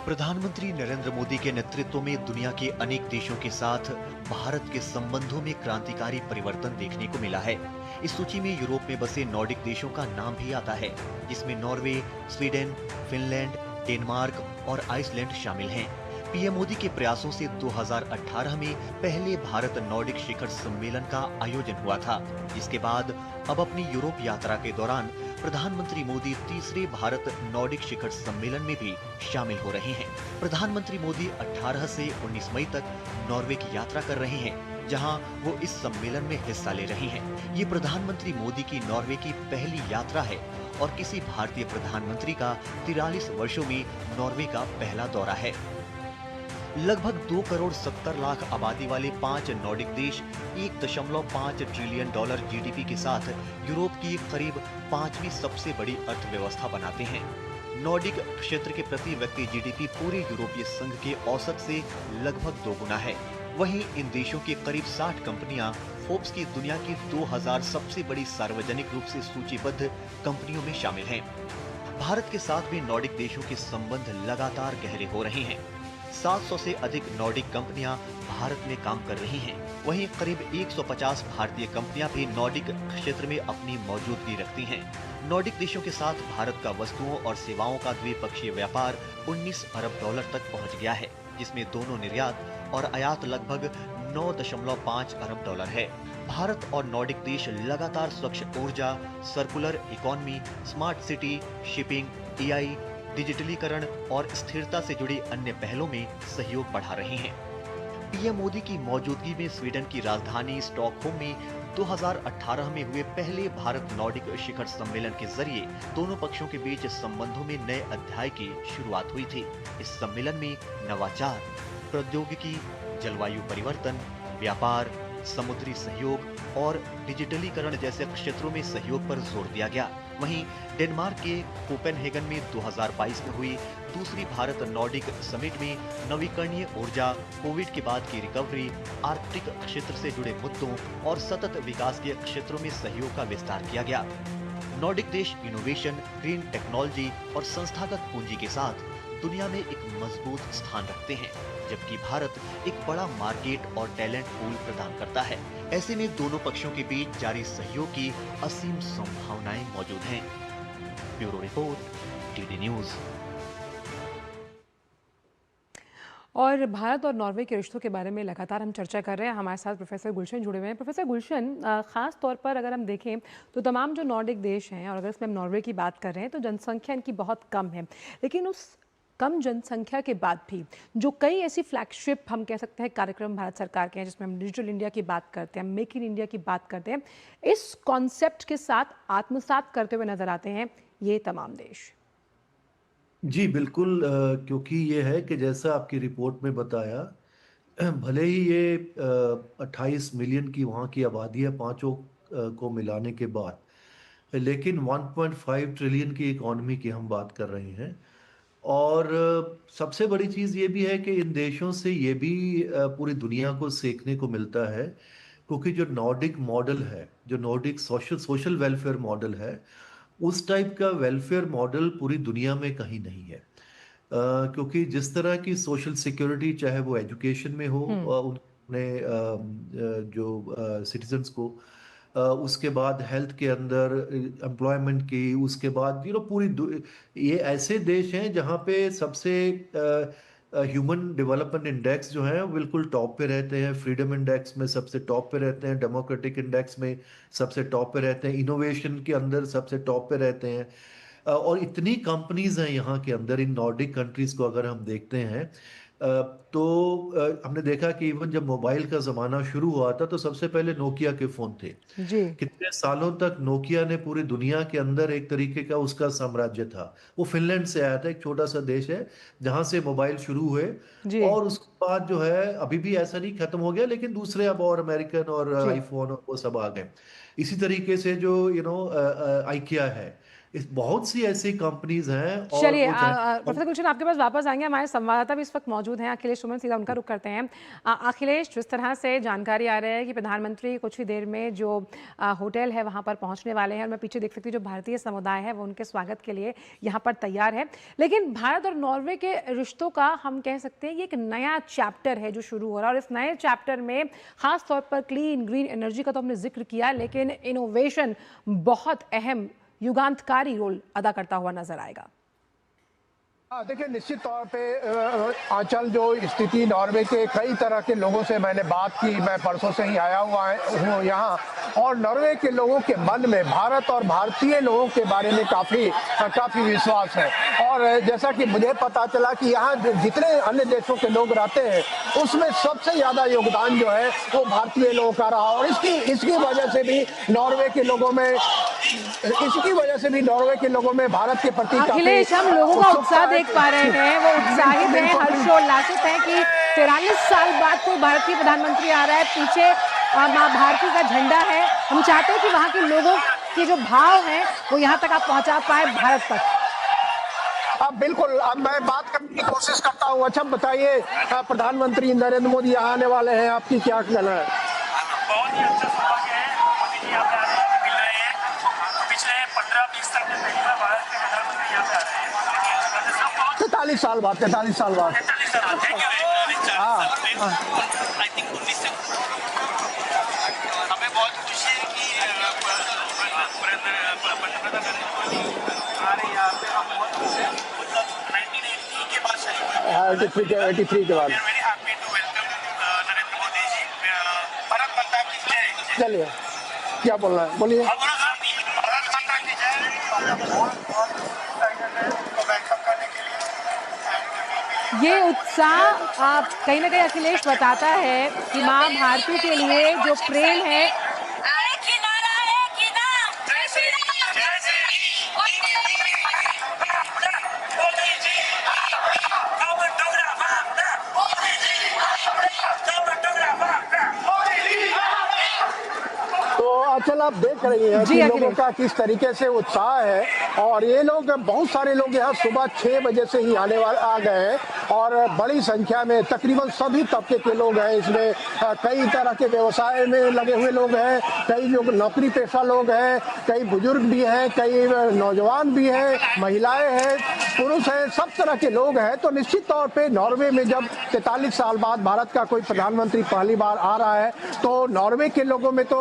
प्रधानमंत्री नरेंद्र मोदी के नेतृत्व में दुनिया के अनेक देशों के साथ भारत के संबंधों में क्रांतिकारी परिवर्तन देखने को मिला है। इस सूची में यूरोप में बसे नॉर्डिक देशों का नाम भी आता है, जिसमें नॉर्वे, स्वीडन, फिनलैंड, डेनमार्क और आइसलैंड शामिल हैं। पीएम मोदी के प्रयासों से 2018 में पहले भारत नॉर्डिक शिखर सम्मेलन का आयोजन हुआ था, जिसके बाद अब अपनी यूरोप यात्रा के दौरान प्रधानमंत्री मोदी तीसरे भारत नॉर्डिक शिखर सम्मेलन में भी शामिल हो रहे हैं। प्रधानमंत्री मोदी 18 से 19 मई तक नॉर्वे की यात्रा कर रहे हैं, जहां वो इस सम्मेलन में हिस्सा ले रहे हैं। ये प्रधानमंत्री मोदी की नॉर्वे की पहली यात्रा है और किसी भारतीय प्रधानमंत्री का 43 वर्षों में नॉर्वे का पहला दौरा है। लगभग 2 करोड़ 70 लाख आबादी वाले 5 नॉर्डिक देश $1.5 ट्रिलियन जीडीपी के साथ यूरोप की करीब 5वीं सबसे बड़ी अर्थव्यवस्था बनाते हैं। नॉर्डिक क्षेत्र के प्रति व्यक्ति जीडीपी पूरे यूरोपीय संघ के औसत से लगभग 2 गुना है। वहीं इन देशों के करीब 60 कंपनियां फोर्ब्स की दुनिया की 2000 सबसे बड़ी सार्वजनिक रूप से सूचीबद्ध कंपनियों में शामिल हैं। भारत के साथ भी नॉर्डिक देशों के संबंध लगातार गहरे हो रहे हैं। 700 से अधिक नॉर्डिक कंपनियां भारत में काम कर रही हैं। वहीं करीब 150 भारतीय कंपनियां भी नॉर्डिक क्षेत्र में अपनी मौजूदगी रखती हैं। नॉर्डिक देशों के साथ भारत का वस्तुओं और सेवाओं का द्विपक्षीय व्यापार $19 अरब तक पहुंच गया है, जिसमें दोनों निर्यात और आयात लगभग $9.5 अरब है। भारत और नॉर्डिक देश लगातार स्वच्छ ऊर्जा, circular economy, smart city, shipping, AI, डिजिटलीकरण और स्थिरता से जुड़ी अन्य पहलों में सहयोग बढ़ा रहे हैं। पीएम मोदी की मौजूदगी में स्वीडन की राजधानी स्टॉकहोम में 2018 में हुए पहले भारत नॉर्डिक शिखर सम्मेलन के जरिए दोनों पक्षों के बीच संबंधों में नए अध्याय की शुरुआत हुई थी। इस सम्मेलन में नवाचार, प्रौद्योगिकी, जलवायु परिवर्तन, व्यापार, समुद्री सहयोग और डिजिटलीकरण जैसे क्षेत्रों में सहयोग पर जोर दिया गया। वहीं डेनमार्क के कोपेनहेगन में 2022 में हुई दूसरी भारत नॉर्डिक समिट में नवीकरणीय ऊर्जा, कोविड के बाद की रिकवरी, आर्कटिक क्षेत्र से जुड़े मुद्दों और सतत विकास के क्षेत्रों में सहयोग का विस्तार किया गया। नॉर्डिक देश इनोवेशन, ग्रीन टेक्नोलॉजी और संस्थागत पूंजी के साथ दुनिया में एक मजबूत स्थान रखते हैं, जबकि भारत एक बड़ा मार्केट और टैलेंट पूल प्रदान करता है। ऐसे में दोनों पक्षों के बीच जारी सहयोग की असीम संभावनाएं मौजूद हैं। Bureau report, TD news. और भारत और नॉर्वे के रिश्तों के बारे में लगातार हम चर्चा कर रहे हैं। हमारे साथ प्रोफेसर गुलशन जुड़े हुए हैं। प्रोफेसर गुलशन, ख़ास तौर पर अगर हम देखें तो तमाम जो नॉर्डिक देश हैं, और अगर इसमें हम नॉर्वे की बात कर रहे हैं तो जनसंख्या इनकी बहुत कम है, लेकिन उस कम जनसंख्या के बाद भी जो कई ऐसी फ्लैगशिप हम कह सकते हैं कार्यक्रम भारत सरकार के हैं, जिसमें हम डिजिटल इंडिया की बात करते हैं, मेक इन इंडिया की बात करते हैं, इस कॉन्सेप्ट के साथ आत्मसात करते हुए नजर आते हैं ये तमाम देश। जी बिल्कुल, क्योंकि ये है कि जैसा आपकी रिपोर्ट में बताया, भले ही ये 28 मिलियन की वहाँ की आबादी है पांचों को मिलाने के बाद, लेकिन 1.5 ट्रिलियन की इकोनॉमी की हम बात कर रहे हैं। और सबसे बड़ी चीज़ ये भी है कि इन देशों से ये भी पूरी दुनिया को सीखने को मिलता है, क्योंकि जो नॉर्डिक मॉडल है, जो नॉर्डिक सोशल वेलफेयर मॉडल है, उस टाइप का वेलफेयर मॉडल पूरी दुनिया में कहीं नहीं है। क्योंकि जिस तरह की सोशल सिक्योरिटी, चाहे वो एजुकेशन में हो उन्हें जो सिटीजन्स को, उसके बाद हेल्थ के अंदर एम्प्लॉयमेंट की, उसके बाद ये ऐसे देश हैं जहाँ पे सबसे ह्यूमन डेवलपमेंट इंडेक्स जो है बिल्कुल टॉप पे रहते हैं, फ्रीडम इंडेक्स में सबसे टॉप पे रहते हैं, डेमोक्रेटिक इंडेक्स में सबसे टॉप पे रहते हैं, इनोवेशन के अंदर सबसे टॉप पे रहते हैं। और इतनी कंपनीज हैं यहाँ के अंदर, इन नॉर्डिक कंट्रीज को अगर हम देखते हैं तो हमने देखा कि इवन जब मोबाइल का ज़माना शुरू हुआ था तो सबसे पहले नोकिया के फ़ोन थे। जी। कितने सालों तक नोकिया ने पूरी दुनिया के अंदर एक तरीके का उसका साम्राज्य था। वो फिनलैंड से आया था, एक छोटा सा देश है जहाँ से मोबाइल शुरू हुए, और उसके बाद जो है अभी भी ऐसा नहीं खत्म हो गया, लेकिन दूसरे अब और अमेरिकन और आईफोन और वो सब आ गए। इसी तरीके से जो आइकिया है, इस बहुत सी ऐसी कंपनीज हैं। चलिए प्रोफेसर गुलशन, आपके पास वापस आएंगे। हमारे संवाददाता भी इस वक्त मौजूद हैं, अखिलेश सुमन, सीधा उनका रुख करते हैं। अखिलेश, जिस तरह से जानकारी आ रही है कि प्रधानमंत्री कुछ ही देर में जो होटल है वहां पर पहुंचने वाले हैं, और मैं पीछे देख सकती हूँ जो भारतीय समुदाय है वो उनके स्वागत के लिए यहाँ पर तैयार है। लेकिन भारत और नॉर्वे के रिश्तों का हम कह सकते हैं ये एक नया चैप्टर है जो शुरू हो रहा है, और इस नए चैप्टर में खास तौर पर क्लीन ग्रीन एनर्जी का तो हमने जिक्र किया, लेकिन इनोवेशन बहुत अहम युगांतकारी रोल अदा करता हुआ नजर आएगा। देखिए, निश्चित तौर पे आंचल, जो स्थिति नॉर्वे के कई तरह के लोगों से मैंने बात की, मैं परसों से ही आया हुआ हूँ यहाँ, और नॉर्वे के लोगों के मन में भारत और भारतीय लोगों के बारे में काफी विश्वास है। और जैसा कि मुझे पता चला कि यहाँ जितने अन्य देशों के लोग रहते हैं उसमें सबसे ज्यादा योगदान जो है वो भारतीय लोगों का रहा, और इसकी वजह से भी नॉर्वे के लोगों में भारत के प्रति अखिलेश, हम लोगों का उत्साह देख पा रहे हैं, वो उत्साहित हैं, हर्षोल्लासित हैं कि 43 साल बाद कोई भारतीय प्रधानमंत्री आ रहा है, पीछे मां भारती का झंडा है। हम चाहते हैं कि वहां के लोगों के जो भाव हैं वो यहाँ तक आप पहुंचा पाए, भारत तक। अब बिल्कुल, अब मैं बात करने की कोशिश करता हूँ। अच्छा बताइए, प्रधानमंत्री नरेंद्र मोदी यहाँ आने वाले हैं, आपकी क्या कहना है? बहुत ही अच्छा सौभाग्य है, मोदी जी यहाँ पे आने मिल रहे हैं। पिछले 15-20 साल में पहली बार भारत के प्रधानमंत्री यहाँ पे आ रहे हैं। 43 साल बाद हमें बहुत खुशी है कि आ रहे हैं यहाँ पे। हम बहुत खुश हैं, मतलब 1983 के बाद शायद 83 के बाद। Very happy to welcome Narendra Modi ji. Bharat माता की जय। चलिए, क्या बोलना है, बोलिए। भारत माता की जय। वेलकम करने के लिए ये उत्साह कहीं ना कहीं अखिलेश बताता है कि मां भारती के लिए जो प्रेम है, तो शीतल, आप देख रही हैं कि लोगों का किस तरीके से उत्साह है, और ये लोग, बहुत सारे लोग यहाँ सुबह 6 बजे से ही आ गए हैं, और बड़ी संख्या में तकरीबन सभी तबके के लोग हैं इसमें। कई तरह के व्यवसाय में लगे हुए लोग हैं, कई लोग नौकरी पेशा लोग हैं, कई बुजुर्ग भी हैं, कई नौजवान भी हैं, महिलाएं हैं, पुरुष हैं, सब तरह के लोग हैं। तो निश्चित तौर पे नॉर्वे में जब 43 साल बाद भारत का कोई प्रधानमंत्री पहली बार आ रहा है, तो नॉर्वे के लोगों में तो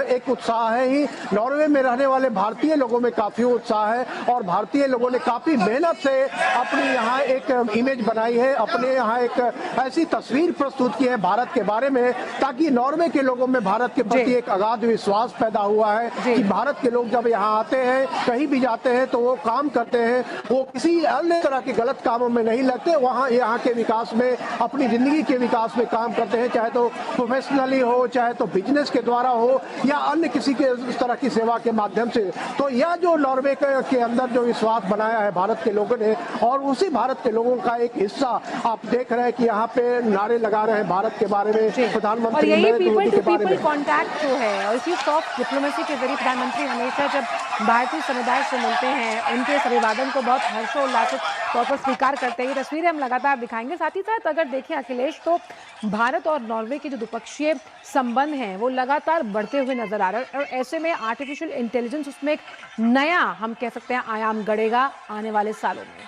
एक उत्साह है ही, नॉर्वे में रहने वाले भारतीय लोगों में काफी उत्साह है, और भारतीय लोगों ने काफी मेहनत से अपनी यहाँ एक इमेज बनाई है, अपने यहाँ एक ऐसी तस्वीर प्रस्तुत की है भारत के बारे में, ताकि नॉर्वे के लोगों में भारत के प्रति एक अगाध विश्वास पैदा हुआ है कि भारत के लोग जब यहाँ आते हैं, कहीं भी जाते हैं, तो वो काम करते हैं, वो किसी अन्य तरह के गलत कामों में नहीं लगते, वहाँ यहाँ के विकास में, अपनी जिंदगी के विकास में काम करते हैं, चाहे तो प्रोफेशनली हो, चाहे तो बिजनेस के द्वारा हो, या अन्य किसी के इस तरह की सेवा के माध्यम से। तो यह जो नॉर्वे के अंदर जो विश्वास बनाया है भारत के लोगों ने, और उसी भारत के लोगों का एक हिस्सा आप देख रहे हैं कि यहाँ पे नारे लगा रहे हैं भारत के बारे में, प्रधानमंत्री नरेंद्र मोदी के बारे में। कॉन्टैक्ट जो है, और इसी सॉफ्ट डिप्लोमेसी के जरिए प्रधानमंत्री हमेशा जब भारतीय समुदाय से मिलते हैं, उनके इस अभिवादन को बहुत हर्षोल्लासित तौर पर स्वीकार करते हैं। ये तस्वीरें हम लगातार दिखाएंगे। साथ ही साथ अगर देखें अखिलेश, तो भारत और नॉर्वे के जो द्विपक्षीय संबंध हैं वो लगातार बढ़ते हुए नजर आ रहे हैं, और ऐसे में आर्टिफिशियल इंटेलिजेंस उसमें एक नया, हम कह सकते हैं, आयाम गढ़ेगा आने वाले सालों में।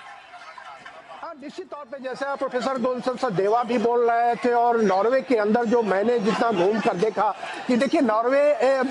निश्चित तौर पे जैसे प्रोफेसर गुलशन सचदेवा भी बोल रहे थे, और नॉर्वे के अंदर जो मैंने जितना घूम कर देखा कि देखिए नॉर्वे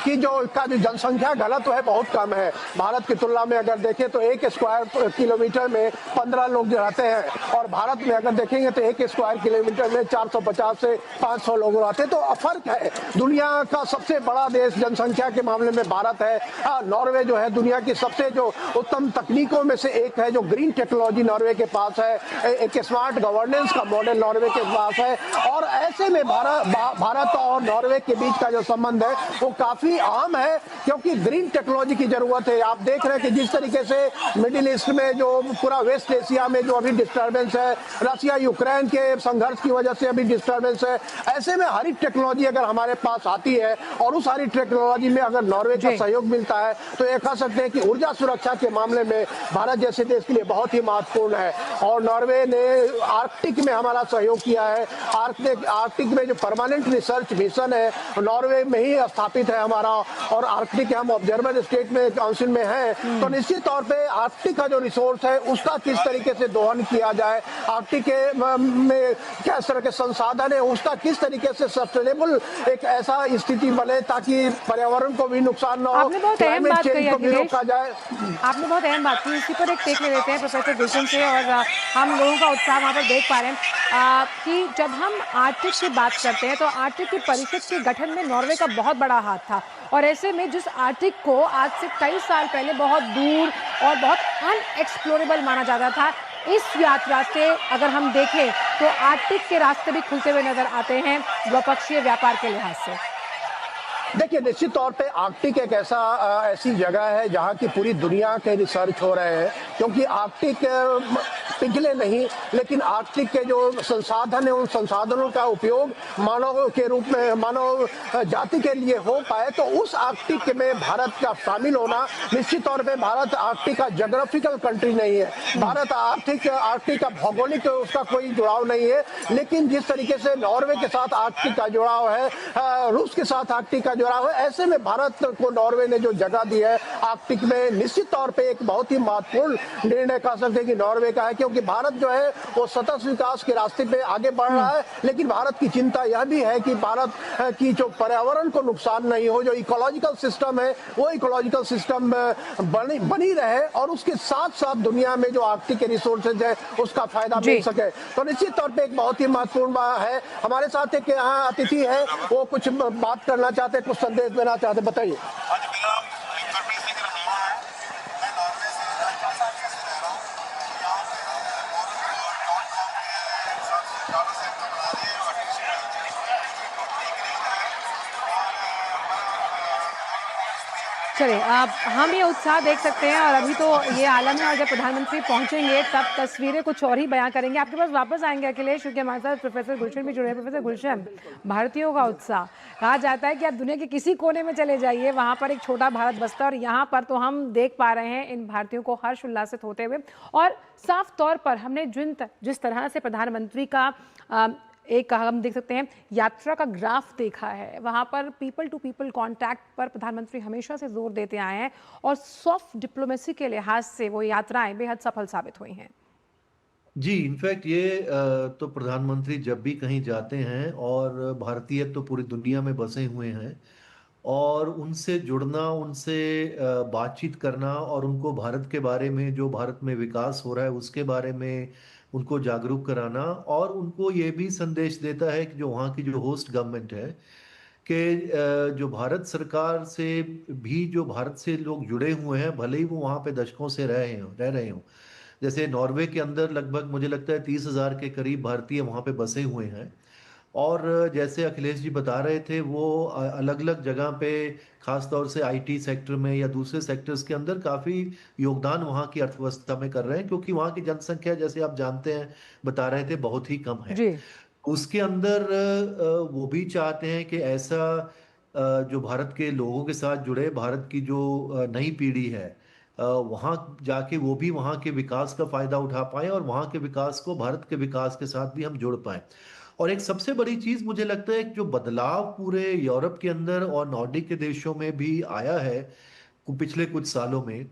की जो जनसंख्या घनत्व है बहुत कम है भारत की तुलना में। अगर देखें तो 1 स्क्वायर किलोमीटर में 15 लोग रहते हैं, और भारत में अगर देखेंगे तो 1 स्क्वायर किलोमीटर में 450 से 500 लोग रहते हैं। तो फर्क है। दुनिया का सबसे बड़ा देश जनसंख्या के मामले में भारत है। नॉर्वे जो है दुनिया की सबसे जो उत्तम तकनीकों में से एक है, जो ग्रीन टेक्नोलॉजी नॉर्वे के पास है, एक स्मार्ट गवर्नेंस का मॉडल नॉर्वे के पास है, और ऐसे में भारत और नॉर्वे के बीच का जो संबंध है वो काफी आम है, क्योंकि ग्रीन टेक्नोलॉजी की जरूरत है। आप देख रहे हैं कि जिस तरीके से मिडिल ईस्ट में जो पूरा वेस्ट एशिया में जो अभी डिस्टर्बेंस है, रशिया यूक्रेन के संघर्ष की वजह से अभी डिस्टर्बेंस है, ऐसे में हरी टेक्नोलॉजी अगर हमारे पास आती है, और उस हरी टेक्नोलॉजी में अगर नॉर्वे का सहयोग मिलता है, तो ये कह सकते हैं कि ऊर्जा सुरक्षा के मामले में भारत जैसे देश के लिए बहुत ही महत्वपूर्ण है। और नॉर्वे ने आर्कटिक में हमारा सहयोग किया है। आर्कटिक में जो परमानेंट रिसर्च मिशन है नॉर्वे में ही स्थापित है हमारा, और आर्कटिक हम ऑब्जर्वर स्टेट में काउंसिल में है। तो निश्चित तौर पे आर्कटिक का जो रिसोर्स है उसका किस तरीके से दोहन किया जाए, आर्कटिक में क्या तरह के संसाधन है, उसका किस तरीके से सस्टेनेबल एक ऐसा स्थिति बने ताकि पर्यावरण को भी नुकसान न हो, क्लाइमेट चेंज को भी रोका जाए। आपने बहुत अहम बात की। इसी पर एक टेक ले लेते हैं प्रोफेसर गुलशन से, और हम लोगों का उत्साह वहाँ पर देख पा रहे हैं कि जब हम आर्कटिक की बात करते हैं तो आर्कटिक की परिषद के गठन में नॉर्वे का बहुत बड़ा हाथ था, और ऐसे में जिस आर्कटिक को आज से कई साल पहले बहुत दूर और बहुत अनएक्सप्लोरेबल माना जाता था, इस यात्रा से अगर हम देखें तो आर्कटिक के रास्ते भी खुलते हुए नजर आते हैं द्विपक्षीय व्यापार के लिहाज से। देखिए निश्चित तौर पे आर्कटिक एक ऐसी जगह है जहाँ की पूरी दुनिया के रिसर्च हो रहे हैं, क्योंकि आर्कटिक पिघले नहीं, लेकिन आर्कटिक के जो संसाधन है उन संसाधनों का उपयोग मानव के रूप में मानव जाति के लिए हो पाए, तो उस आर्कटिक में भारत का शामिल होना, निश्चित तौर पे भारत आर्कटिक का ज्योग्राफिकल कंट्री नहीं है, भारत आर्कटिक का भौगोलिक उसका कोई जुड़ाव नहीं है, लेकिन जिस तरीके से नॉर्वे के साथ आर्कटिक का जुड़ाव है, रूस के साथ आर्कटिक का जुड़ाव है, ऐसे में भारत को नॉर्वे ने जो जगह दी है आर्कटिक में, निश्चित तौर पे एक बहुत ही महत्वपूर्ण निर्णय कह सकते हैं कि नॉर्वे का है, क्योंकि भारत जो है वो सतत विकास के रास्ते पे आगे बढ़ रहा है, लेकिन भारत की चिंता यह भी है कि भारत की जो पर्यावरण को नुकसान नहीं हो, जो इकोलॉजिकल सिस्टम है वो इकोलॉजिकल सिस्टम बनी रहे, और उसके साथ साथ दुनिया में जो आर्कटिक के रिसोर्सेज है उसका फायदा मिल सके। तो निश्चित तौर पे एक बहुत ही महत्वपूर्ण है। हमारे साथ एक यहाँ अतिथि है, वो कुछ बात करना चाहते, कुछ संदेश देना चाहते, बताइए। चलिए आप हम ये उत्साह देख सकते हैं और अभी तो ये आलम है और जब प्रधानमंत्री पहुंचेंगे तब तस्वीरें कुछ और ही बयां करेंगे। आपके पास वापस आएंगे अखिलेश, क्योंकि हमारे साथ प्रोफेसर गुलशन भी जुड़े हैं। प्रोफेसर गुलशन, भारतीयों का उत्साह, कहा जाता है कि आप दुनिया के किसी कोने में चले जाइए वहां पर एक छोटा भारत बसता है और यहाँ पर तो हम देख पा रहे हैं इन भारतीयों को हर्ष उल्लासित होते हुए। और साफ तौर पर हमने जिस तरह से प्रधानमंत्री का एक हम देख सकते हैं यात्रा का ग्राफ देखा है, वहां पर पीपल टू पीपल कांटेक्ट पर प्रधानमंत्री हमेशा से जोर देते आए हैं और सॉफ्ट डिप्लोमेसी के लिहाज से वो यात्राएं बेहद सफल साबित हुई हैं। जी, इनफैक्ट ये तो प्रधानमंत्री जब भी कहीं जाते हैं और भारतीय तो पूरी दुनिया में बसे हुए हैं और उनसे जुड़ना, उनसे बातचीत करना और उनको भारत के बारे में, जो भारत में विकास हो रहा है उसके बारे में उनको जागरूक कराना, और उनको ये भी संदेश देता है कि जो वहाँ की जो होस्ट गवर्नमेंट है कि जो भारत सरकार से भी जो भारत से लोग जुड़े हुए हैं, भले ही वो वहाँ पे दशकों से रह रहे हों। जैसे नॉर्वे के अंदर लगभग मुझे लगता है 30,000 के करीब भारतीय वहाँ पे बसे हुए हैं। और जैसे अखिलेश जी बता रहे थे, वो अलग अलग जगह पे खास तौर से आईटी सेक्टर में या दूसरे सेक्टर्स के अंदर काफ़ी योगदान वहाँ की अर्थव्यवस्था में कर रहे हैं, क्योंकि वहाँ की जनसंख्या जैसे आप जानते हैं, बता रहे थे, बहुत ही कम है। जी। उसके अंदर वो भी चाहते हैं कि ऐसा जो भारत के लोगों के साथ जुड़े, भारत की जो नई पीढ़ी है वहाँ जाके वो भी वहाँ के विकास का फायदा उठा पाए और वहाँ के विकास को भारत के विकास के साथ भी हम जोड़ पाए। और एक सबसे बड़ी चीज मुझे लगता है कि जो बदलाव पूरे यूरोप के अंदर और नॉर्डिक के देशों में भी आया है पिछले कुछ सालों में,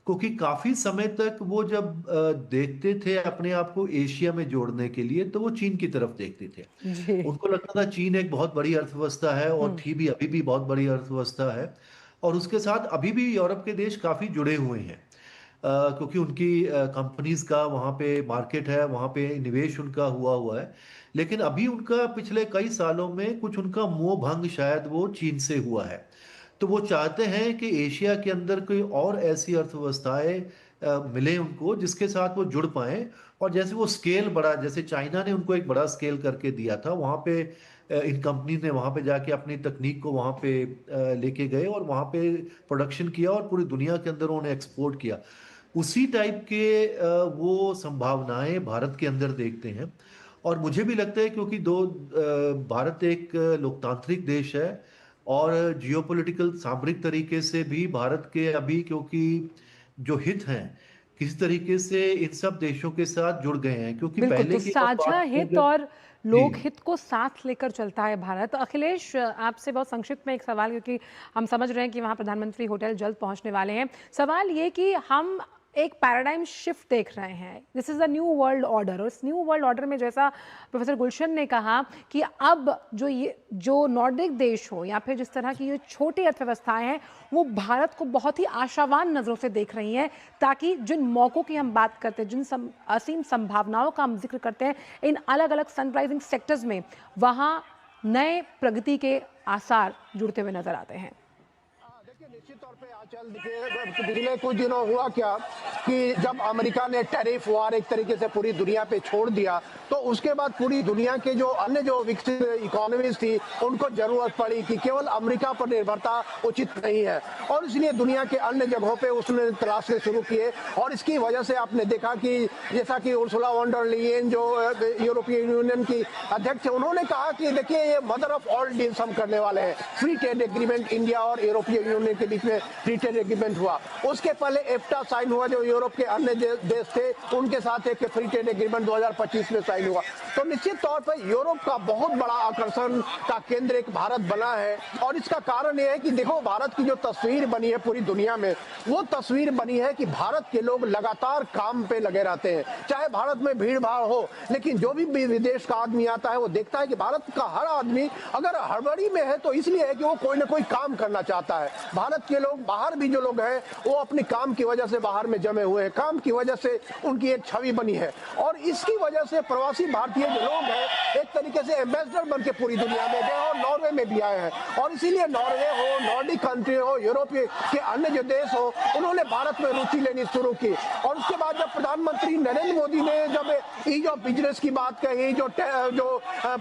क्योंकि काफी समय तक वो जब देखते थे अपने आप को एशिया में जोड़ने के लिए, तो वो चीन की तरफ देखते थे। उनको लगता था चीन एक बहुत बड़ी अर्थव्यवस्था है और थी भी, अभी भी बहुत बड़ी अर्थव्यवस्था है, और उसके साथ अभी भी यूरोप के देश काफी जुड़े हुए हैं क्योंकि उनकी कंपनीज का वहाँ पे मार्केट है, वहाँ पे निवेश उनका हुआ है। लेकिन अभी उनका पिछले कई सालों में कुछ उनका मोह भंग शायद वो चीन से हुआ है। तो वो चाहते हैं कि एशिया के अंदर कोई और ऐसी अर्थव्यवस्थाएं मिले उनको जिसके साथ वो जुड़ पाएं, और जैसे वो स्केल बड़ा, जैसे चाइना ने उनको एक बड़ा स्केल करके दिया था, वहाँ पे इन कंपनी ने वहाँ पे जाके अपनी तकनीक को वहाँ पे लेके गए और वहाँ पे प्रोडक्शन किया और पूरी दुनिया के अंदर उन्होंने एक्सपोर्ट किया। उसी टाइप के वो संभावनाएं भारत के अंदर देखते हैं। और मुझे भी लगता है क्योंकि भारत एक लोकतांत्रिक देश है और जियोपॉलिटिकल सामरिक तरीके से भी भारत के अभी क्योंकि जो हित हैं किसी तरीके से इन सब देशों के साथ जुड़ गए हैं, क्योंकि पहले की साझा हित और लोक हित को साथ लेकर चलता है भारत। अखिलेश, आपसे बहुत संक्षिप्त में एक सवाल, क्योंकि हम समझ रहे हैं कि वहाँ प्रधानमंत्री होटल जल्द पहुँचने वाले हैं। सवाल ये कि हम एक पैराडाइम शिफ्ट देख रहे हैं, this is a new world order, और इस न्यू वर्ल्ड ऑर्डर में जैसा प्रोफेसर गुलशन ने कहा कि अब जो नॉर्डिक देश हो या फिर जिस तरह की ये छोटी अर्थव्यवस्थाएं हैं वो भारत को बहुत ही आशावान नज़रों से देख रही हैं, ताकि जिन मौक़ों की हम बात करते हैं, जिन असीम संभावनाओं का हम जिक्र करते हैं इन अलग अलग सनराइजिंग सेक्टर्स में, वहाँ नए प्रगति के आसार जुड़ते हुए नजर आते हैं। निश्चित तौर पे आंचल पिछले कुछ दिनों हुआ क्या कि जब अमेरिका ने टैरिफ वार एक तरीके से पूरी दुनिया पे छोड़ दिया, तो उसके बाद पूरी दुनिया के जो अन्य जो विकसित इकोनॉमीज थी उनको जरूरत पड़ी कि केवल अमेरिका पर निर्भरता उचित नहीं है, और इसलिए दुनिया के अन्य जगहों पे उसने तलाशने शुरू किए। और इसकी वजह से आपने देखा कि जैसा कि उर्सुला वॉन डर लेयन जो यूरोपीय यूनियन की अध्यक्ष, उन्होंने कहा कि देखिए ये मदर ऑफ ऑल डील्स हम करने वाले हैं। फ्री ट्रेड एग्रीमेंट इंडिया और यूरोपीय यूनियन के बीच में फ्री ट्रेड एग्रीमेंट हुआ, उसके पहले एफ्टा साइन हुआ, जो यूरोप के अन्य देश थे उनके साथ एक फ्री ट्रेड एग्रीमेंट 2025 में साइन हुआ। तो निश्चित तौर पर यूरोप का बहुत बड़ा आकर्षण का केंद्र एक भारत बना है, और इसका कारण यह है कि देखो भारत की जो तस्वीर बनी है पूरी दुनिया में, वो तस्वीर बनी है कि भारत के लोग लगातार काम पे लगे रहते हैं। चाहे भारत में भीड़ भाड़ हो, लेकिन जो भी विदेश का आदमी आता है वो देखता है कि भारत का हर आदमी अगर हड़बड़ी में है तो इसलिए है कि वो कोई ना कोई काम करना चाहता है। भारत के लोग बाहर भी जो लोग हैं वो अपने काम की वजह से बाहर में जमे हुए हैं, काम की वजह से उनकी एक छवि बनी है, और इसकी वजह से प्रवासी भारतीय जो लोग हैं एक तरीके से एम्बेसडर बन के पूरी दुनिया में गए और नॉर्वे में भी आए हैं। और इसीलिए नॉर्वे हो, नॉर्डिक कंट्री हो, यूरोप के अन्य जो देश हो, उन्होंने भारत में रुचि लेनी शुरू की। और उसके बाद जब प्रधानमंत्री नरेंद्र मोदी ने जब ईज ऑफ बिजनेस की बात कही, जो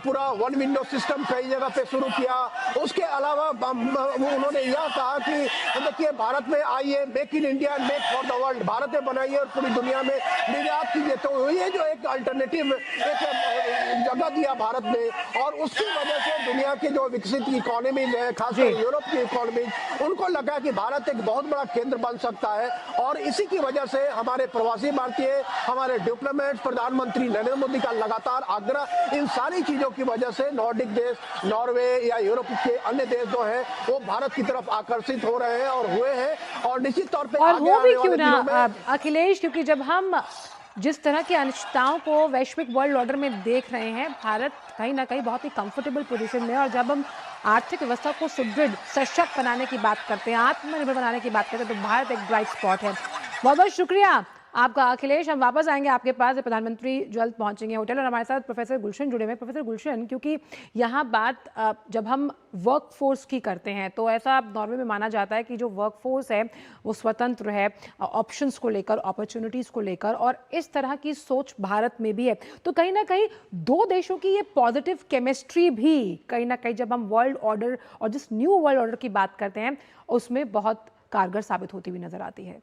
पूरा वन विंडो सिस्टम कई जगह पे शुरू किया, उसके अलावा उन्होंने यह कहा कि तो देखिए भारत में आई है, make in India, make for the world, Bharat ने बनाई है और पूरी दुनिया में निर्यात कीजिए। तो ये जो एक अल्टरनेटिव एक जगह दिया भारत ने, और उसकी वजह से दुनिया के जो विकसित इकोनॉमीज है, खासकर यूरोप की इकोनॉमीज, उनको लगा कि भारत एक बहुत बड़ा केंद्र बन सकता है। और इसी की वजह से हमारे प्रवासी भारतीय, हमारे डिप्लोमेट, प्रधानमंत्री नरेंद्र मोदी का लगातार आग्रह, इन सारी चीजों की वजह से नॉर्डिक देश, नॉर्वे या यूरोप के अन्य देश जो है वो भारत की तरफ आकर्षित हो रहे हैं और हुए हैं। और निश्चित तौर पे और हो भी क्यों ना अखिलेश, क्योंकि जब हम जिस तरह की अनिश्चितताओं को वैश्विक वर्ल्ड ऑर्डर में देख रहे हैं, भारत कहीं ना कहीं बहुत ही कंफर्टेबल पोजीशन में, और जब हम आर्थिक व्यवस्था को सुदृढ़ सशक्त बनाने की बात करते हैं, आत्मनिर्भर बनाने की बात करते हैं, तो भारत एक ब्राइट स्पॉट है। बहुत बहुत शुक्रिया आपका अखिलेश। हम वापस आएंगे आपके पास, प्रधानमंत्री जल्द पहुंचेंगे होटल, और हमारे साथ प्रोफेसर गुलशन जुड़े हुए। प्रोफेसर गुलशन, क्योंकि यहाँ बात जब हम वर्क फोर्स की करते हैं तो ऐसा नॉर्वे में माना जाता है कि जो वर्क फोर्स है वो स्वतंत्र है ऑप्शंस को लेकर, अपॉर्चुनिटीज़ को लेकर, और इस तरह की सोच भारत में भी है। तो कहीं ना कहीं दो देशों की ये पॉजिटिव केमिस्ट्री भी कहीं ना कहीं जब हम वर्ल्ड ऑर्डर और जिस न्यू वर्ल्ड ऑर्डर की बात करते हैं उसमें बहुत कारगर साबित होती हुई नजर आती है।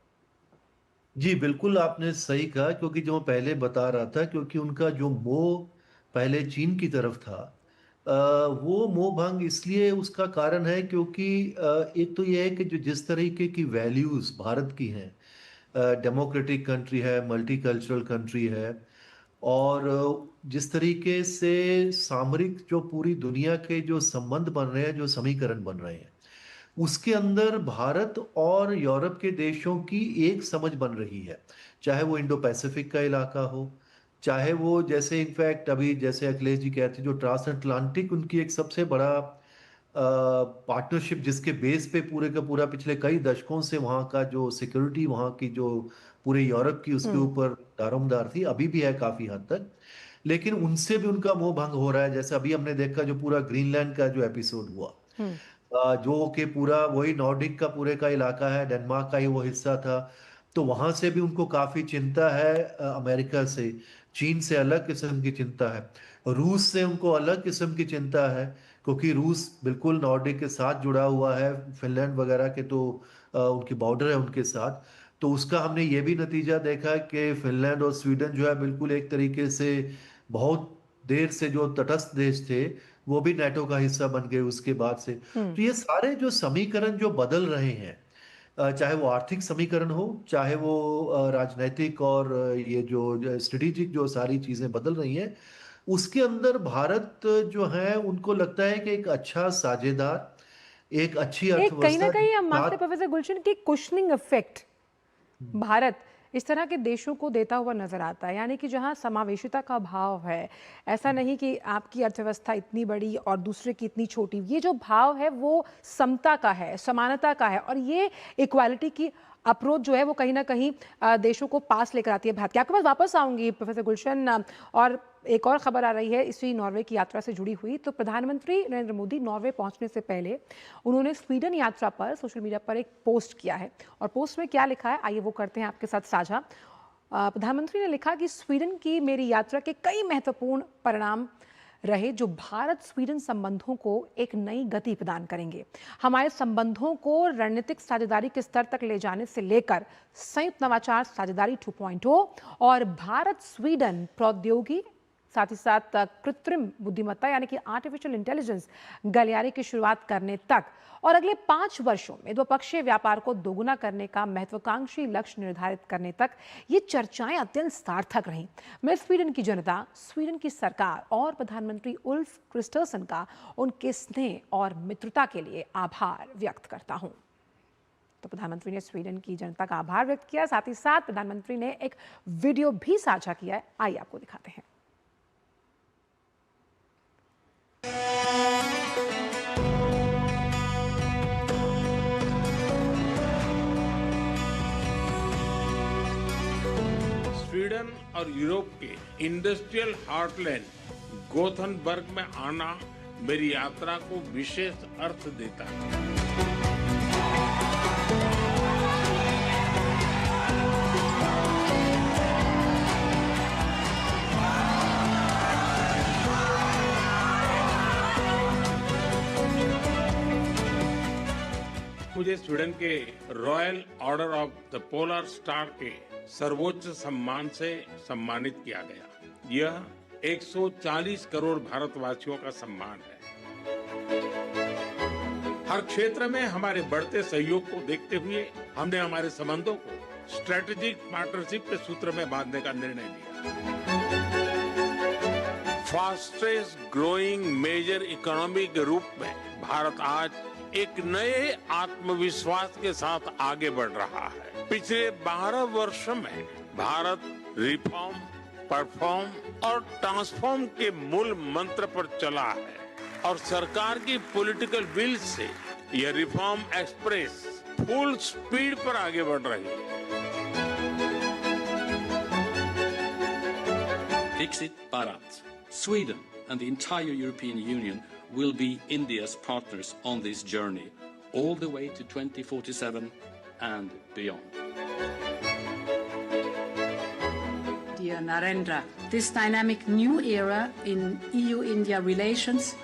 जी बिल्कुल, आपने सही कहा, क्योंकि जो मैं पहले बता रहा था, क्योंकि उनका जो मोह पहले चीन की तरफ था, वो मोह भंग इसलिए उसका कारण है क्योंकि एक तो ये है कि जो जिस तरीके की वैल्यूज़ भारत की हैं, डेमोक्रेटिक कंट्री है, मल्टीकल्चरल कंट्री है, और जिस तरीके से सामरिक जो पूरी दुनिया के जो संबंध बन रहे हैं, जो समीकरण बन रहे हैं, उसके अंदर भारत और यूरोप के देशों की एक समझ बन रही है। चाहे वो इंडो पैसिफिक का इलाका हो, चाहे वो जैसे इनफैक्ट अभी जैसे अखिलेश जी कहते हैं जो ट्रांस अटलांटिक उनकी एक सबसे बड़ा पार्टनरशिप, जिसके बेस पे पूरे का पूरा पिछले कई दशकों से वहाँ का जो सिक्योरिटी, वहाँ की जो पूरे यूरोप की उसके ऊपर दारोमदार थी, अभी भी है काफी हद तक, लेकिन उनसे भी उनका मोह भंग हो रहा है। जैसे अभी हमने देखा जो पूरा ग्रीनलैंड का जो एपिसोड हुआ, जो कि पूरा वही नॉर्डिक का पूरे का इलाका है, डेनमार्क का ही वो हिस्सा था, तो वहां से भी उनको काफी चिंता है। अमेरिका से, चीन से अलग किस्म की चिंता है, रूस से उनको अलग किस्म की चिंता है, क्योंकि रूस बिल्कुल नॉर्डिक के साथ जुड़ा हुआ है, फिनलैंड वगैरह के तो उनकी बॉर्डर है उनके साथ। तो उसका हमने ये भी नतीजा देखा कि फिनलैंड और स्वीडन जो है बिल्कुल एक तरीके से बहुत देर से जो तटस्थ देश थे वो भी नेटो का हिस्सा बन गए उसके बाद से। तो ये सारे जो समीकरण जो बदल रहे हैं, चाहे वो आर्थिक समीकरण हो, चाहे वो राजनीतिक और ये जो स्ट्रेटेजिक जो सारी चीजें बदल रही हैं, उसके अंदर भारत जो है उनको लगता है कि एक अच्छा साझेदार, एक अच्छी अर्थव्यवस्था, कहीं ना कहीं हम मानते प्रोफेसर गुलशन की कुशनिंग इफेक्ट भारत इस तरह के देशों को देता हुआ नजर आता है, यानी कि जहां समावेशिता का भाव है, ऐसा नहीं कि आपकी अर्थव्यवस्था इतनी बड़ी और दूसरे की इतनी छोटी, ये जो भाव है वो समता का है, समानता का है, और ये इक्वालिटी की अप्रोच जो है वो कहीं ना कहीं देशों को पास लेकर आती है भारत के। आपके पास वापस आऊंगी प्रोफेसर गुलशन, और एक और खबर आ रही है इसी नॉर्वे की यात्रा से जुड़ी हुई। तो प्रधानमंत्री नरेंद्र मोदी नॉर्वे पहुंचने से पहले उन्होंने स्वीडन यात्रा पर सोशल मीडिया पर एक पोस्ट किया है, और पोस्ट में क्या लिखा है आइए वो करते हैं आपके साथ साझा। प्रधानमंत्री ने लिखा कि स्वीडन की मेरी यात्रा के कई महत्वपूर्ण परिणाम रहे जो भारत स्वीडन संबंधों को एक नई गति प्रदान करेंगे। हमारे संबंधों को रणनीतिक साझेदारी के स्तर तक ले जाने से लेकर संयुक्त नवाचार साझेदारी 2.0 और भारत स्वीडन प्रौद्योगिकी, साथ ही साथ कृत्रिम बुद्धिमत्ता यानी कि आर्टिफिशियल इंटेलिजेंस गलियारे की शुरुआत करने तक, और अगले 5 वर्षों में द्विपक्षीय व्यापार को दोगुना करने का महत्वाकांक्षी लक्ष्य निर्धारित करने तक ये चर्चाएं अत्यंत सार्थक रहीं। मैं स्वीडन की जनता, स्वीडन की सरकार और प्रधानमंत्री उल्फ क्रिस्टर्सन का उनके स्नेह और मित्रता के लिए आभार व्यक्त करता हूं। तो प्रधानमंत्री ने स्वीडन की जनता का आभार व्यक्त किया, साथ ही साथ प्रधानमंत्री ने एक वीडियो भी साझा किया है, आइए आपको दिखाते हैं। स्वीडन और यूरोप के इंडस्ट्रियल हार्टलैंड गोथनबर्ग में आना मेरी यात्रा को विशेष अर्थ देता है। मुझे स्वीडन के royal order of the polar star के सर्वोच्च सम्मान से सम्मानित किया गया। यह 140 करोड़ भारतवासियों का सम्मान है। हर क्षेत्र में हमारे बढ़ते सहयोग को देखते हुए हमने हमारे संबंधों को स्ट्रेटेजिक पार्टनरशिप के सूत्र में बांधने का निर्णय लिया। फास्टेस्ट ग्रोइंग मेजर इकोनॉमी के रूप में भारत आज एक नए आत्मविश्वास के साथ आगे बढ़ रहा है। पिछले 12 वर्षों में भारत रिफॉर्म, परफॉर्म और ट्रांसफॉर्म के मूल मंत्र पर चला है और सरकार की पॉलिटिकल विल से यह रिफॉर्म एक्सप्रेस फुल स्पीड पर आगे बढ़ रही है। Exit Bharat. Sweden and the entire European Union will be India's partners on this journey, all the way to 2047 and beyond. Dear Narendra, this dynamic new era in EU-India relations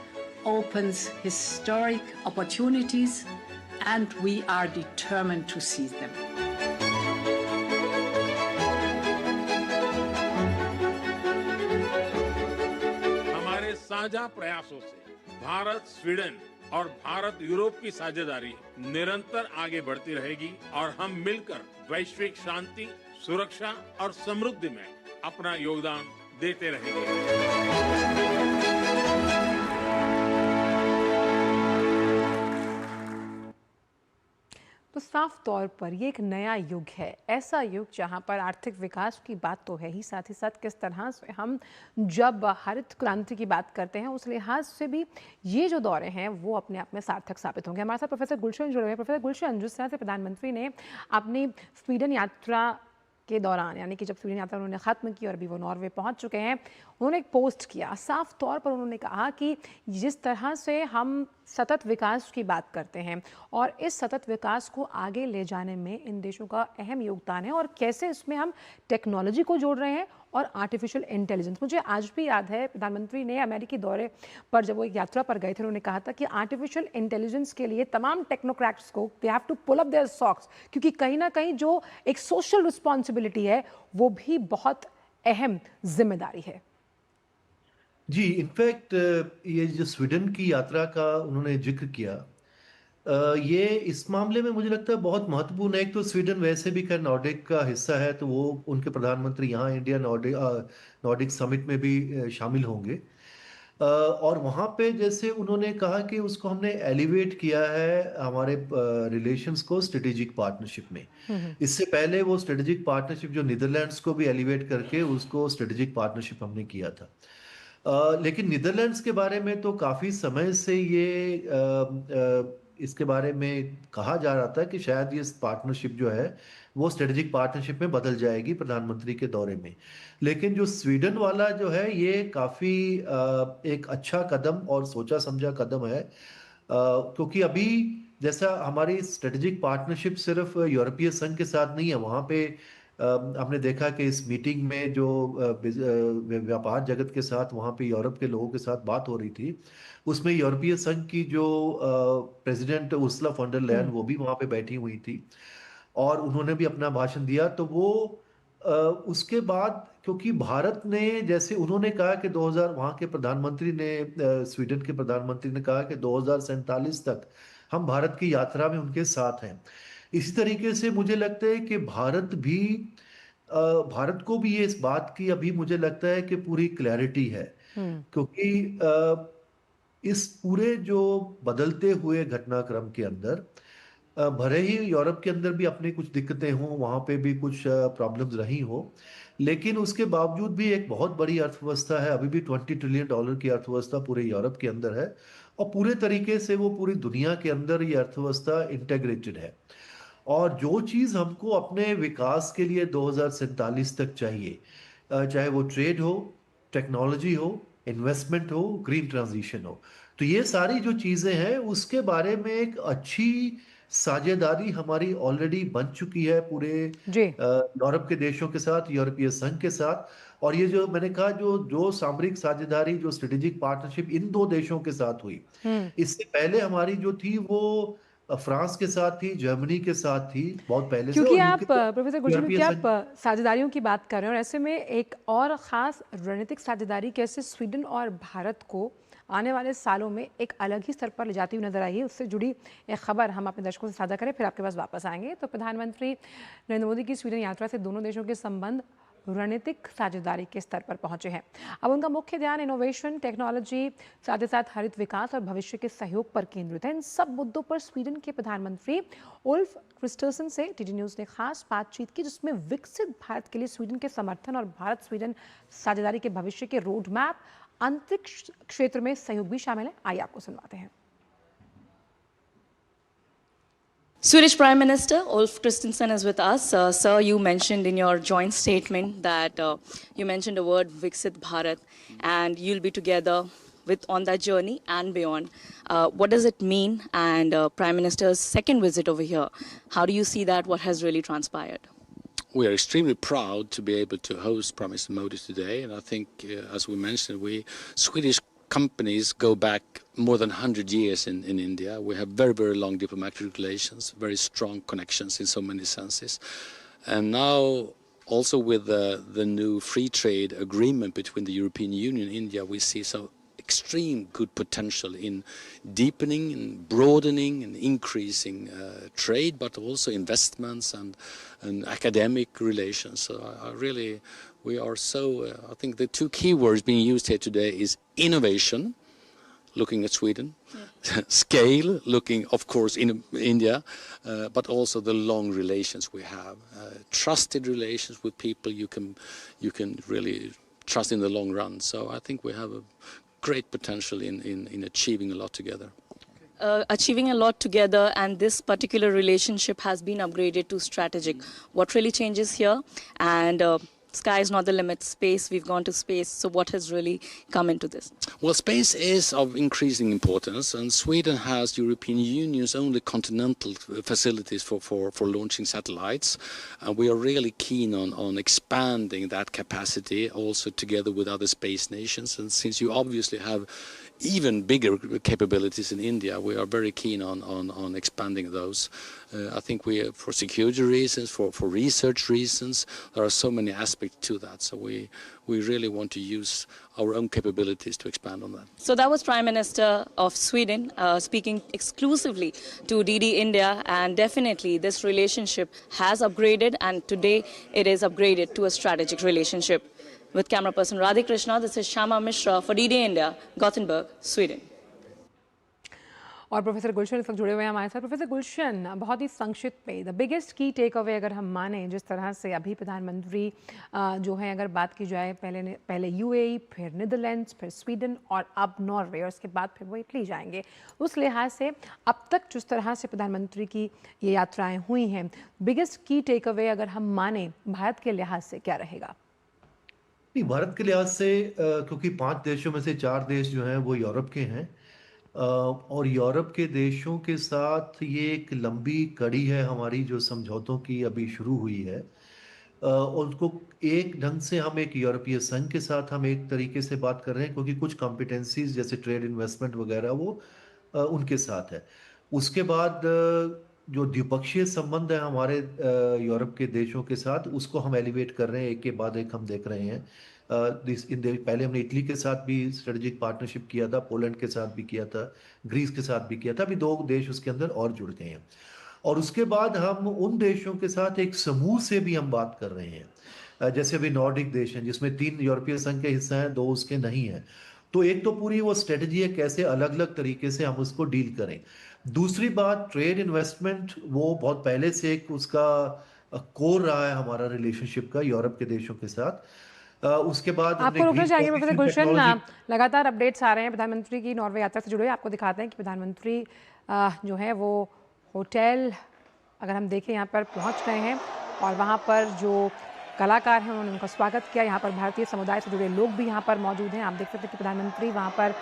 opens historic opportunities, and we are determined to seize them. साझा प्रयासों से भारत स्वीडन और भारत यूरोप की साझेदारी निरंतर आगे बढ़ती रहेगी और हम मिलकर वैश्विक शांति, सुरक्षा और समृद्धि में अपना योगदान देते रहेंगे। तो साफ तौर पर ये एक नया युग है, ऐसा युग जहां पर आर्थिक विकास की बात तो है ही साथ किस तरह से हम जब हरित क्रांति की बात करते हैं उस लिहाज से भी ये जो दौरे हैं वो अपने आप में सार्थक साबित होंगे। हमारे साथ प्रोफेसर गुलशन जुड़े हुए हैं। प्रोफेसर गुलशन, जिस तरह से प्रधानमंत्री ने अपनी स्वीडन यात्रा के दौरान, यानी कि जब स्वीडन यात्रा उन्होंने ख़त्म की और अभी वो नॉर्वे पहुंच चुके हैं, उन्होंने एक पोस्ट किया। साफ तौर पर उन्होंने कहा कि जिस तरह से हम सतत विकास की बात करते हैं और इस सतत विकास को आगे ले जाने में इन देशों का अहम योगदान है और कैसे इसमें हम टेक्नोलॉजी को जोड़ रहे हैं और आर्टिफिशियल इंटेलिजेंस। मुझे आज भी याद है प्रधानमंत्री ने अमेरिकी दौरे पर जब वो एक यात्रा पर गए थे, उन्होंने कहा था कि आर्टिफिशियल इंटेलिजेंस के लिए तमाम टेक्नोक्रेट्स को they have to pull up their socks, क्योंकि कहीं ना कहीं जो एक सोशल रिस्पॉन्सिबिलिटी है वो भी बहुत अहम जिम्मेदारी है। जी, इनफैक्ट ये जो स्वीडन की यात्रा का उन्होंने जिक्र किया, ये इस मामले में मुझे लगता है बहुत महत्वपूर्ण है। एक तो स्वीडन वैसे भी खैर नॉर्डिक का हिस्सा है, तो वो उनके प्रधानमंत्री यहाँ इंडिया नॉर्डिक समिट में भी शामिल होंगे और वहाँ पे जैसे उन्होंने कहा कि उसको हमने एलिवेट किया है हमारे रिलेशंस को स्ट्रेटेजिक पार्टनरशिप में। इससे पहले वो स्ट्रेटेजिक पार्टनरशिप जो नीदरलैंड्स को भी एलिवेट करके उसको स्ट्रेटेजिक पार्टनरशिप हमने किया था। लेकिन नीदरलैंड्स के बारे में तो काफ़ी समय से ये इसके बारे में कहा जा रहा था कि शायद ये पार्टनरशिप जो है वो स्ट्रेटेजिक पार्टनरशिप में बदल जाएगी प्रधानमंत्री के दौरे में। लेकिन जो स्वीडन वाला जो है ये काफ़ी एक अच्छा कदम और सोचा समझा कदम है, क्योंकि अभी जैसा हमारी स्ट्रेटेजिक पार्टनरशिप सिर्फ यूरोपीय संघ के साथ नहीं है। वहाँ पे हमने देखा कि इस मीटिंग में जो व्यापार जगत के साथ वहाँ पे यूरोप के लोगों के साथ बात हो रही थी, उसमें यूरोपीय संघ की जो प्रेसिडेंट उर्सुला फॉन डर लेयन वो भी वहाँ पे बैठी हुई थी और उन्होंने भी अपना भाषण दिया। तो वो उसके बाद क्योंकि भारत ने, जैसे उन्होंने कहा कि 2000 वहाँ के प्रधानमंत्री ने, स्वीडन के प्रधानमंत्री ने कहा कि 2047 तक हम भारत की यात्रा में उनके साथ हैं। इसी तरीके से मुझे लगता है कि भारत को भी ये इस बात की अभी मुझे लगता है कि पूरी क्लैरिटी है, क्योंकि इस पूरे जो बदलते हुए घटनाक्रम के अंदर भले ही यूरोप के अंदर भी अपनी कुछ दिक्कतें हों, वहाँ पे भी कुछ प्रॉब्लम्स रही हो, लेकिन उसके बावजूद भी एक बहुत बड़ी अर्थव्यवस्था है। अभी भी $20 ट्रिलियन की अर्थव्यवस्था पूरे यूरोप के अंदर है और पूरे तरीके से वो पूरी दुनिया के अंदर ये अर्थव्यवस्था इंटेग्रेटेड है। और जो चीज़ हमको अपने विकास के लिए 2047 तक चाहिए, चाहे वो ट्रेड हो, टेक्नोलॉजी हो, इन्वेस्टमेंट हो, ग्रीन ट्रांजिशन हो, तो ये सारी जो चीज़ें हैं उसके बारे में एक अच्छी साझेदारी हमारी ऑलरेडी बन चुकी है पूरे यूरोप के देशों के साथ, यूरोपीय संघ के साथ। और ये जो मैंने कहा जो सामरिक साझेदारी, जो स्ट्रेटेजिक पार्टनरशिप इन दो देशों के साथ हुई, इससे पहले हमारी जो थी वो फ्रांस के साथ थी, जर्मनी के साथ थी बहुत पहले से, क्योंकि और आप यूके तो प्रोफेसर गुलशन, क्योंकि यूरोपीय संघ। आप साझेदारियों की बात कर रहे हैं और ऐसे में एक और ख़ास रणनीतिक साझेदारी कैसे स्वीडन और भारत को आने वाले सालों में एक अलग ही स्तर पर ले जाती हुई नजर आई है, उससे जुड़ी एक खबर हम अपने दर्शकों से साझा करें, फिर आपके पास वापस आएंगे। तो प्रधानमंत्री नरेंद्र मोदी की स्वीडन यात्रा से दोनों देशों के संबंध रणनीतिक साझेदारी के स्तर पर पहुंचे हैं। अब उनका मुख्य ध्यान इनोवेशन, टेक्नोलॉजी, साथ ही साथ हरित विकास और भविष्य के सहयोग पर केंद्रित है। इन सब मुद्दों पर स्वीडन के प्रधानमंत्री उल्फ क्रिस्टर्सन से डीडी न्यूज़ ने खास बातचीत की, जिसमें विकसित भारत के लिए स्वीडन के समर्थन और भारत स्वीडन साझेदारी के भविष्य के रोड मैप, अंतरिक्ष क्षेत्र में सहयोग भी शामिल है। आइए आपको सुनवाते हैं। Swedish Prime Minister Ulf Kristersson is with us. Sir, you mentioned in your joint statement that you mentioned the word Viksit Bharat, and you'll be together on that journey and beyond. What does it mean? And Prime Minister's second visit over here, how do you see that? What has really transpired? We are extremely proud to be able to host Prime Minister Modi today, and I think, as we mentioned, Swedish companies go back more than 100 years in India. We have very, very long diplomatic relations, very strong connections in so many senses. And now, also with the new free trade agreement between the European Union and India, we see some extreme good potential in deepening and broadening and increasing trade, but also investments and academic relations. So we are I think the two key words being used here today is innovation, looking at Sweden, scale, looking, of course, in India, but also the long relations we have, trusted relations with people you can really trust in the long run. So I think we have a great potential in achieving a lot together. Achieving a lot together, and this particular relationship has been upgraded to strategic. What really changes here? And sky is not the limit. Space, we've gone to space. So what has really come into this? Well, space is of increasing importance, and Sweden has European Union's only continental facilities for launching satellites. And we are really keen on expanding that capacity also together with other space nations. And since you obviously have even bigger capabilities in India, we are very keen on expanding those. I think for security reasons, for research reasons, there are so many aspects to that. So we really want to use our own capabilities to expand on that. So that was Prime Minister of Sweden speaking exclusively to DD India, and definitely this relationship has upgraded, and today it is upgraded to a strategic relationship. With camera person Radhe Krishna, this is Shama Mishra for DD India, Gothenburg, Sweden. और प्रोफेसर गुलशन इस वक्त जुड़े हुए हैं हमारे साथ। प्रोफेसर गुलशन, बहुत ही संक्षिप्त में द बिगेस्ट की टेक अवे अगर हम माने, जिस तरह से अभी प्रधानमंत्री जो है, अगर बात की जाए, पहले यूएई, फिर नीदरलैंड्स, फिर स्वीडन और अब नॉर्वे, और उसके बाद फिर वो इटली जाएंगे, उस लिहाज से अब तक जिस तरह से प्रधानमंत्री की ये यात्राएं हुई हैं, बिगेस्ट की टेक अवे अगर हम माने भारत के लिहाज से क्या रहेगा? भारत के लिहाज से क्योंकि 5 देशों में से 4 देश जो हैं वो यूरोप के हैं, और यूरोप के देशों के साथ ये एक लंबी कड़ी है हमारी जो समझौतों की अभी शुरू हुई है। उनको एक ढंग से हम एक यूरोपीय संघ के साथ हम एक तरीके से बात कर रहे हैं, क्योंकि कुछ कॉम्पिटेंसीज जैसे ट्रेड, इन्वेस्टमेंट वगैरह वो उनके साथ है। उसके बाद जो द्विपक्षीय संबंध है हमारे यूरोप के देशों के साथ, उसको हम एलिवेट कर रहे हैं, एक के बाद एक हम देख रहे हैं। पहले हमने इटली के साथ भी स्ट्रेटेजिक पार्टनरशिप किया था, पोलैंड के साथ भी किया था, ग्रीस के साथ भी किया था, अभी 2 देश उसके अंदर और जुड़ गए हैं। और उसके बाद हम उन देशों के साथ एक समूह से भी हम बात कर रहे हैं, जैसे अभी नॉर्डिक देश हैं जिसमें 3 यूरोपीय संघ के हिस्सा हैं, 2 उसके नहीं हैं। तो एक तो पूरी वो स्ट्रेटजी है कैसे अलग अलग तरीके से हम उसको डील करें। दूसरी बात, ट्रेड, इन्वेस्टमेंट, वो बहुत पहले से एक उसका कोर रहा है हमारा रिलेशनशिप का यूरोप के देशों के साथ। उसके बाद आपको रुकना चाहिए प्रोफेसर गुलशन, लगातार अपडेट्स आ रहे हैं प्रधानमंत्री की नॉर्वे यात्रा से जुड़े। आपको दिखाते हैं कि प्रधानमंत्री जो है वो होटल, अगर हम देखें, यहाँ पर पहुँच गए हैं, और वहाँ पर जो कलाकार हैं उन्होंने उनका स्वागत किया। यहाँ पर भारतीय समुदाय से जुड़े लोग भी यहाँ पर मौजूद हैं। आप देख सकते हैं कि प्रधानमंत्री वहाँ पर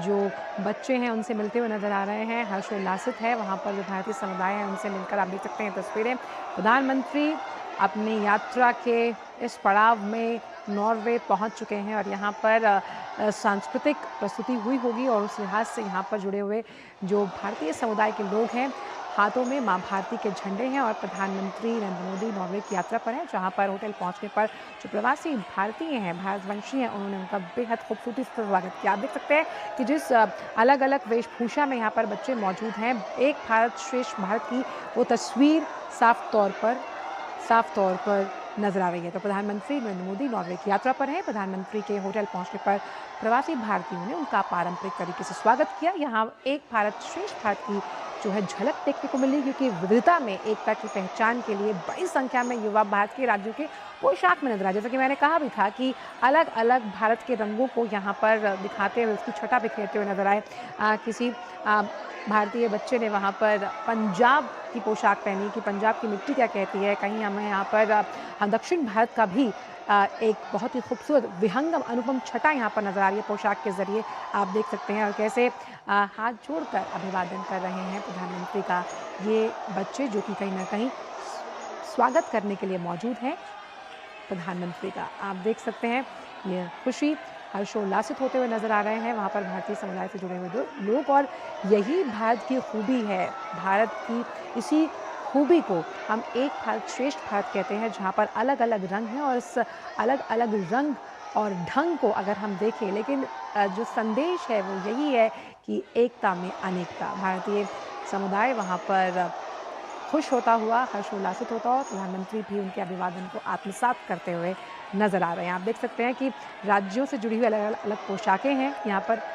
जो बच्चे हैं उनसे मिलते हुए नजर आ रहे हैं, हर्षोल्लासित है। वहाँ पर जो भारतीय समुदाय है उनसे मिलकर आप देख सकते हैं तस्वीरें। प्रधानमंत्री अपनी यात्रा के इस पड़ाव में नॉर्वे पहुंच चुके हैं, और यहाँ पर सांस्कृतिक प्रस्तुति हुई होगी, और उस लिहाज से यहाँ पर जुड़े हुए जो भारतीय समुदाय के लोग हैं हाथों में मां भारती के झंडे हैं और प्रधानमंत्री नरेंद्र मोदी नॉर्वे की यात्रा पर हैं, जहां पर होटल पहुंचने पर जो प्रवासी भारतीय हैं, भारतवंशी हैं, उन्होंने उनका बेहद खूबसूरती से स्वागत किया। आप देख सकते हैं कि जिस अलग अलग वेशभूषा में यहाँ पर बच्चे मौजूद हैं, एक भारत श्रेष्ठ भारत की वो तस्वीर साफ तौर पर नजर आ रही है। तो प्रधानमंत्री नरेंद्र मोदी नॉर्वे की यात्रा पर हैं। प्रधानमंत्री के होटल पहुंचने पर प्रवासी भारतीयों ने उनका पारंपरिक तरीके से स्वागत किया। यहाँ एक भारत श्रेष्ठ भारत की जो है झलक देखने को मिली, क्योंकि विविधता में एकता की पहचान के लिए बड़ी संख्या में युवा भारत के राज्यों के पोशाक में नजर आए। जैसा कि मैंने कहा भी था कि अलग अलग भारत के रंगों को यहाँ पर दिखाते हुए उसकी छटा बिखेरते हुए नजर आए। किसी भारतीय बच्चे ने वहाँ पर पंजाब की पोशाक पहनी कि पंजाब की मिट्टी क्या कहती है। कहीं हमें यहाँ पर दक्षिण भारत का भी एक बहुत ही खूबसूरत विहंगम अनुपम छटा यहाँ पर नजर आ रही है पोशाक के जरिए। आप देख सकते हैं और कैसे हाथ जोड़कर अभिवादन कर रहे हैं प्रधानमंत्री का ये बच्चे, जो कि कहीं ना कहीं स्वागत करने के लिए मौजूद हैं प्रधानमंत्री का। आप देख सकते हैं ये खुशी हर्षोल्लासित होते हुए नजर आ रहे हैं वहाँ पर भारतीय समुदाय से जुड़े हुए लोग। और यही भारत की खूबी है। भारत की इसी खूबी को हम एक भारत श्रेष्ठ भारत कहते हैं, जहाँ पर अलग अलग रंग हैं और इस अलग अलग रंग और ढंग को अगर हम देखें, लेकिन जो संदेश है वो यही है कि एकता में अनेकता। भारतीय समुदाय वहाँ पर खुश होता हुआ, हर्षोल्लासित होता हुआ, प्रधानमंत्री भी उनके अभिवादन को आत्मसात करते हुए नजर आ रहे हैं। आप देख सकते हैं कि राज्यों से जुड़ी हुई अलग अलग पोशाकें हैं यहाँ पर।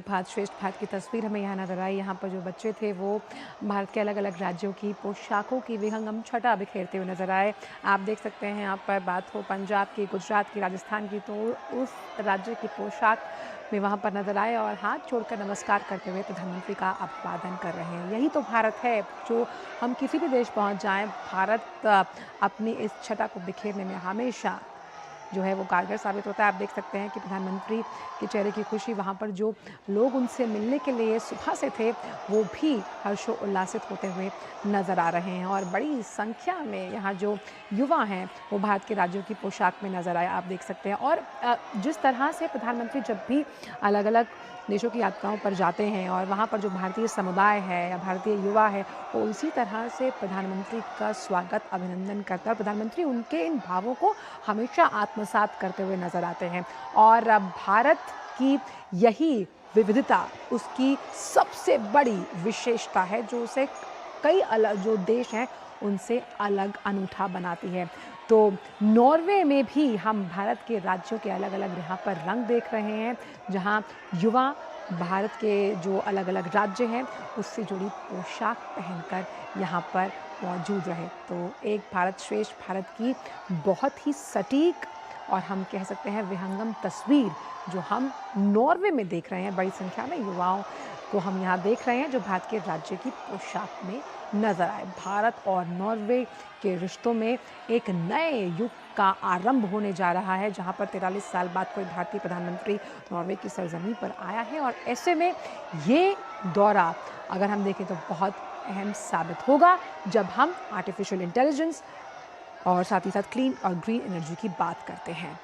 भारत श्रेष्ठ भारत की तस्वीर हमें यहाँ नजर आई। यहाँ पर जो बच्चे थे वो भारत के अलग अलग राज्यों की पोशाकों की विहंगम छटा बिखेरते हुए नजर आए। आप देख सकते हैं यहाँ पर बात हो पंजाब की, गुजरात की, राजस्थान की, तो उस राज्य की पोशाक में वहाँ पर नजर आए और हाथ जोड़कर नमस्कार करते हुए प्रधानमंत्री का अभिवादन कर रहे हैं। यही तो भारत है, जो हम किसी भी देश पहुँच जाएं, भारत अपनी इस छटा को बिखेरने में हमेशा जो है वो कारगर साबित होता है। आप देख सकते हैं कि प्रधानमंत्री के चेहरे की खुशी, वहाँ पर जो लोग उनसे मिलने के लिए सुबह से थे वो भी हर्षोल्लासित होते हुए नज़र आ रहे हैं और बड़ी संख्या में यहाँ जो युवा हैं वो भारत के राज्यों की पोशाक में नज़र आए, आप देख सकते हैं। और जिस तरह से प्रधानमंत्री जब भी अलग अलग देशों की यात्राओं पर जाते हैं और वहाँ पर जो भारतीय समुदाय है या भारतीय युवा है वो उसी तरह से प्रधानमंत्री का स्वागत, अभिनंदन करता है। प्रधानमंत्री उनके इन भावों को हमेशा आत्मसात करते हुए नजर आते हैं और भारत की यही विविधता उसकी सबसे बड़ी विशेषता है, जो उसे कई अलग जो देश हैं उनसे अलग अनूठा बनाती है। तो नॉर्वे में भी हम भारत के राज्यों के अलग अलग यहाँ पर रंग देख रहे हैं, जहाँ युवा भारत के जो अलग अलग राज्य हैं उससे जुड़ी पोशाक पहनकर यहाँ पर मौजूद रहे। तो एक भारत श्रेष्ठ भारत की बहुत ही सटीक और हम कह सकते हैं विहंगम तस्वीर जो हम नॉर्वे में देख रहे हैं। बड़ी संख्या में युवाओं को हम यहाँ देख रहे हैं जो भारत के राज्य की पोशाक में नजर आए। भारत और नॉर्वे के रिश्तों में एक नए युग का आरंभ होने जा रहा है, जहाँ पर 43 साल बाद कोई भारतीय प्रधानमंत्री नॉर्वे की सरजमीं पर आया है और ऐसे में ये दौरा अगर हम देखें तो बहुत अहम साबित होगा जब हम आर्टिफिशियल इंटेलिजेंस और साथ ही साथ क्लीन और ग्रीन एनर्जी की बात करते हैं।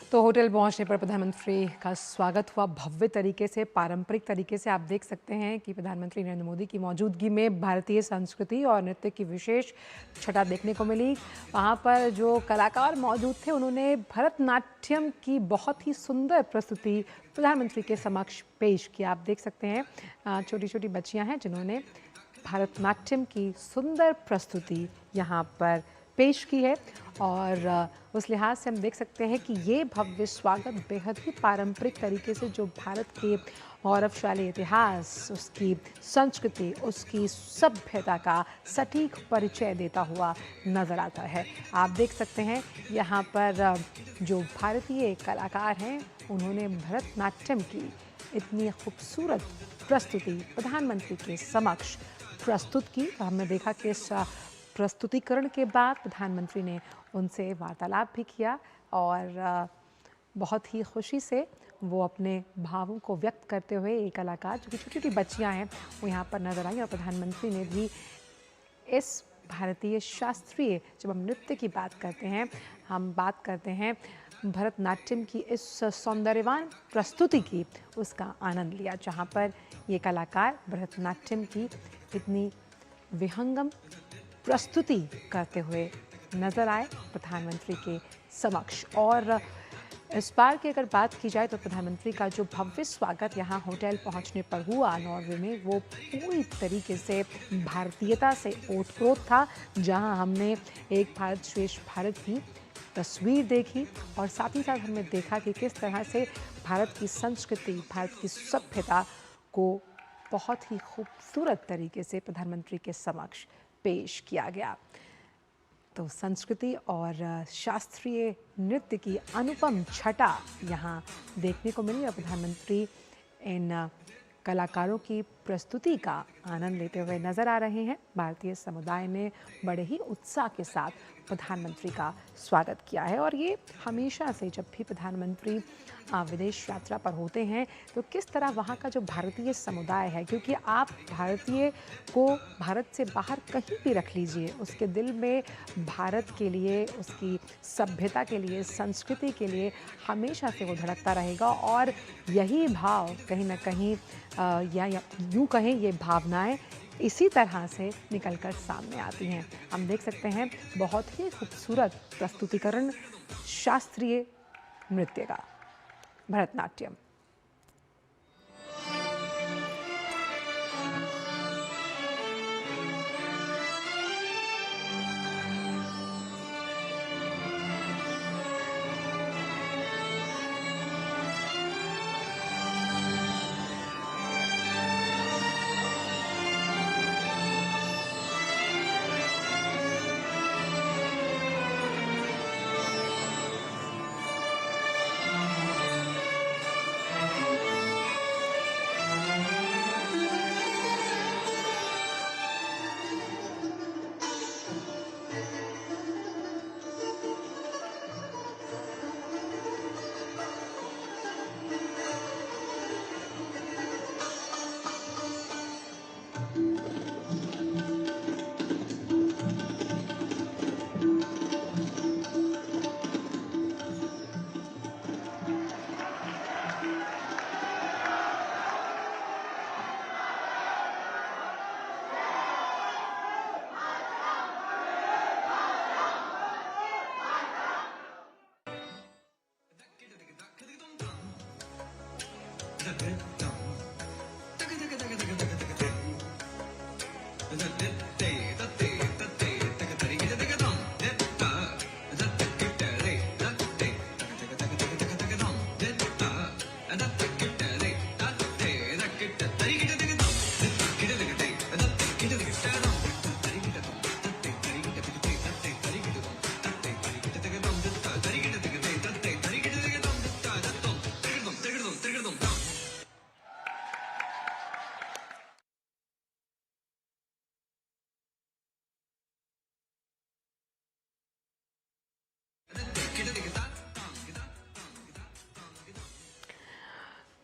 तो होटल पहुंचने पर प्रधानमंत्री का स्वागत हुआ भव्य तरीके से, पारंपरिक तरीके से। आप देख सकते हैं कि प्रधानमंत्री नरेंद्र मोदी की मौजूदगी में भारतीय संस्कृति और नृत्य की विशेष छटा देखने को मिली। वहां पर जो कलाकार मौजूद थे उन्होंने भरतनाट्यम की बहुत ही सुंदर प्रस्तुति प्रधानमंत्री के समक्ष पेश की। आप देख सकते हैं छोटी छोटी बच्चियां हैं जिन्होंने भरतनाट्यम की सुंदर प्रस्तुति यहाँ पर पेश की है। और उस लिहाज से हम देख सकते हैं कि ये भव्य स्वागत बेहद ही पारंपरिक तरीके से जो भारत के गौरवशाली इतिहास, उसकी संस्कृति, उसकी सभ्यता का सटीक परिचय देता हुआ नज़र आता है। आप देख सकते हैं यहाँ पर जो भारतीय कलाकार हैं उन्होंने भरतनाट्यम की इतनी खूबसूरत प्रस्तुति प्रधानमंत्री के समक्ष प्रस्तुत की। हमने देखा कि इस प्रस्तुतिकरण के बाद प्रधानमंत्री ने उनसे वार्तालाप भी किया और बहुत ही खुशी से वो अपने भावों को व्यक्त करते हुए एक कलाकार जो कि छोटी छोटी बच्चियां हैं वो यहाँ पर नजर आई। और प्रधानमंत्री ने भी इस भारतीय शास्त्रीय, जब हम नृत्य की बात करते हैं, हम बात करते हैं भरतनाट्यम की इस सौंदर्यवान प्रस्तुति की, उसका आनंद लिया, जहाँ पर ये कलाकार भरतनाट्यम की इतनी विहंगम प्रस्तुति करते हुए नजर आए प्रधानमंत्री के समक्ष। और इस बार की अगर बात की जाए तो प्रधानमंत्री का जो भव्य स्वागत यहाँ होटल पहुँचने पर हुआ नॉर्वे में, वो पूरी तरीके से भारतीयता से ओतप्रोत था। जहाँ हमने एक भारत श्रेष्ठ भारत की तस्वीर देखी और साथ ही साथ हमने देखा कि किस तरह से भारत की संस्कृति, भारत की सभ्यता को बहुत ही खूबसूरत तरीके से प्रधानमंत्री के समक्ष पेश किया गया। तो संस्कृति और शास्त्रीय नृत्य की अनुपम छटा यहाँ देखने को मिली और प्रधानमंत्री इन कलाकारों की प्रस्तुति का आनंद लेते हुए नजर आ रहे हैं। भारतीय समुदाय ने बड़े ही उत्साह के साथ प्रधानमंत्री का स्वागत किया है। और ये हमेशा से जब भी प्रधानमंत्री विदेश यात्रा पर होते हैं तो किस तरह वहाँ का जो भारतीय समुदाय है, क्योंकि आप भारतीय को भारत से बाहर कहीं भी रख लीजिए, उसके दिल में भारत के लिए, उसकी सभ्यता के लिए, संस्कृति के लिए हमेशा से वो धड़कता रहेगा। और यही भाव कहीं ना कहीं या यूँ कहें ये भावनाएं इसी तरह से निकलकर सामने आती हैं। हम देख सकते हैं बहुत ही खूबसूरत प्रस्तुतिकरण शास्त्रीय नृत्य का, भरतनाट्यम।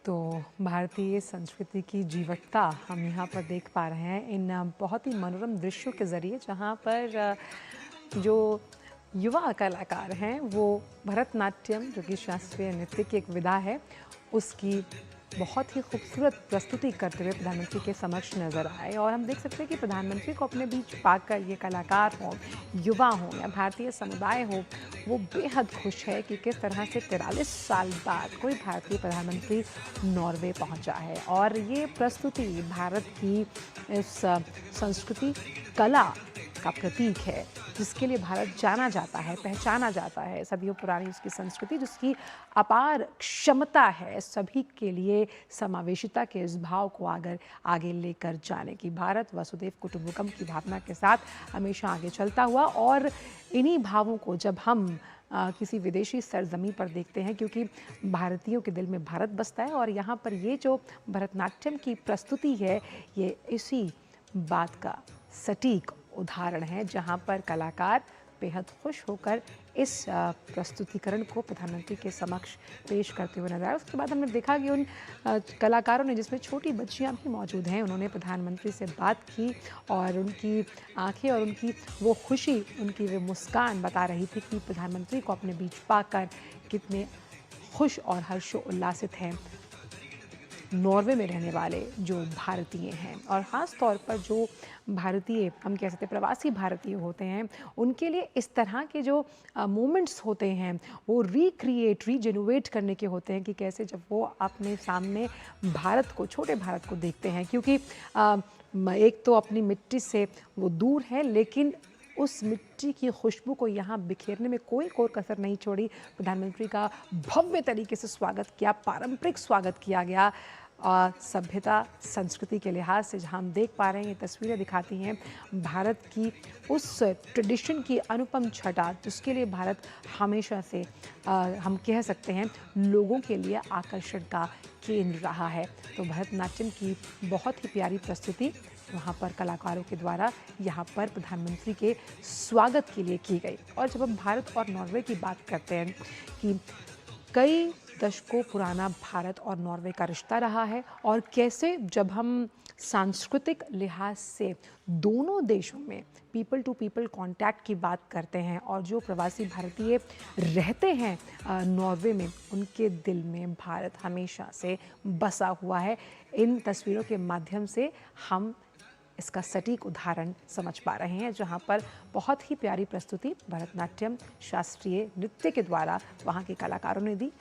तो भारतीय संस्कृति की जीवटता हम यहाँ पर देख पा रहे हैं इन बहुत ही मनोरम दृश्यों के ज़रिए, जहाँ पर जो युवा कलाकार हैं वो भरतनाट्यम, जो कि शास्त्रीय नृत्य की एक विधा है, उसकी बहुत ही खूबसूरत प्रस्तुति करते हुए प्रधानमंत्री के समक्ष नज़र आए। और हम देख सकते हैं कि प्रधानमंत्री को अपने बीच पाकर ये कलाकार हों, युवा हों या भारतीय समुदाय हो, वो बेहद खुश है कि किस तरह से 43 साल बाद कोई भारतीय प्रधानमंत्री नॉर्वे पहुंचा है। और ये प्रस्तुति भारत की इस संस्कृति कला का प्रतीक है, जिसके लिए भारत जाना जाता है, पहचाना जाता है। सदियों पुरानी उसकी संस्कृति, जिसकी अपार क्षमता है सभी के लिए समावेशिता के इस भाव को आगे लेकर जाने की। भारत वसुधैव कुटुंबकम की भावना के साथ हमेशा आगे चलता हुआ, और इन्हीं भावों को जब हम किसी विदेशी सरजमी पर देखते हैं, क्योंकि भारतीयों के दिल में भारत बसता है, और यहाँ पर ये जो भरतनाट्यम की प्रस्तुति है, ये इसी बात का सटीक उदाहरण है, जहाँ पर कलाकार बेहद खुश होकर इस प्रस्तुतिकरण को प्रधानमंत्री के समक्ष पेश करते हुए नजर आए। उसके बाद हमने देखा कि उन कलाकारों ने, जिसमें छोटी बच्चियां भी मौजूद हैं, उन्होंने प्रधानमंत्री से बात की और उनकी आंखें और उनकी वो खुशी, उनकी वो मुस्कान बता रही थी कि प्रधानमंत्री को अपने बीच पाकर कितने खुश और हर्षोल्लासित हैं नॉर्वे में रहने वाले जो भारतीय हैं। और ख़ास तौर पर जो भारतीय, हम कह सकते हैं प्रवासी भारतीय होते हैं, उनके लिए इस तरह के जो मोमेंट्स होते हैं वो रीजेनुएट करने के होते हैं कि कैसे जब वो अपने सामने भारत को, छोटे भारत को देखते हैं, क्योंकि एक तो अपनी मिट्टी से वो दूर है, लेकिन उस मिट्टी की खुशबू को यहाँ बिखेरने में कोई कोर कसर नहीं छोड़ी। प्रधानमंत्री का भव्य तरीके से स्वागत किया, पारंपरिक स्वागत किया गया। सभ्यता संस्कृति के लिहाज से जहाँ हम देख पा रहे हैं, ये तस्वीरें दिखाती हैं भारत की उस ट्रेडिशन की अनुपम छटा, जिसके लिए भारत हमेशा से हम कह सकते हैं लोगों के लिए आकर्षण का केंद्र रहा है। तो भरतनाट्यम की बहुत ही प्यारी प्रस्तुति वहाँ पर कलाकारों के द्वारा यहाँ पर प्रधानमंत्री के स्वागत के लिए की गई। और जब हम भारत और नॉर्वे की बात करते हैं कि कई दशकों पुराना भारत और नॉर्वे का रिश्ता रहा है, और कैसे जब हम सांस्कृतिक लिहाज से दोनों देशों में पीपल टू पीपल कांटेक्ट की बात करते हैं, और जो प्रवासी भारतीय रहते हैं नॉर्वे में, उनके दिल में भारत हमेशा से बसा हुआ है। इन तस्वीरों के माध्यम से हम इसका सटीक उदाहरण समझ पा रहे हैं, जहां पर बहुत ही प्यारी प्रस्तुति भरतनाट्यम शास्त्रीय नृत्य के द्वारा वहां के कलाकारों ने दी,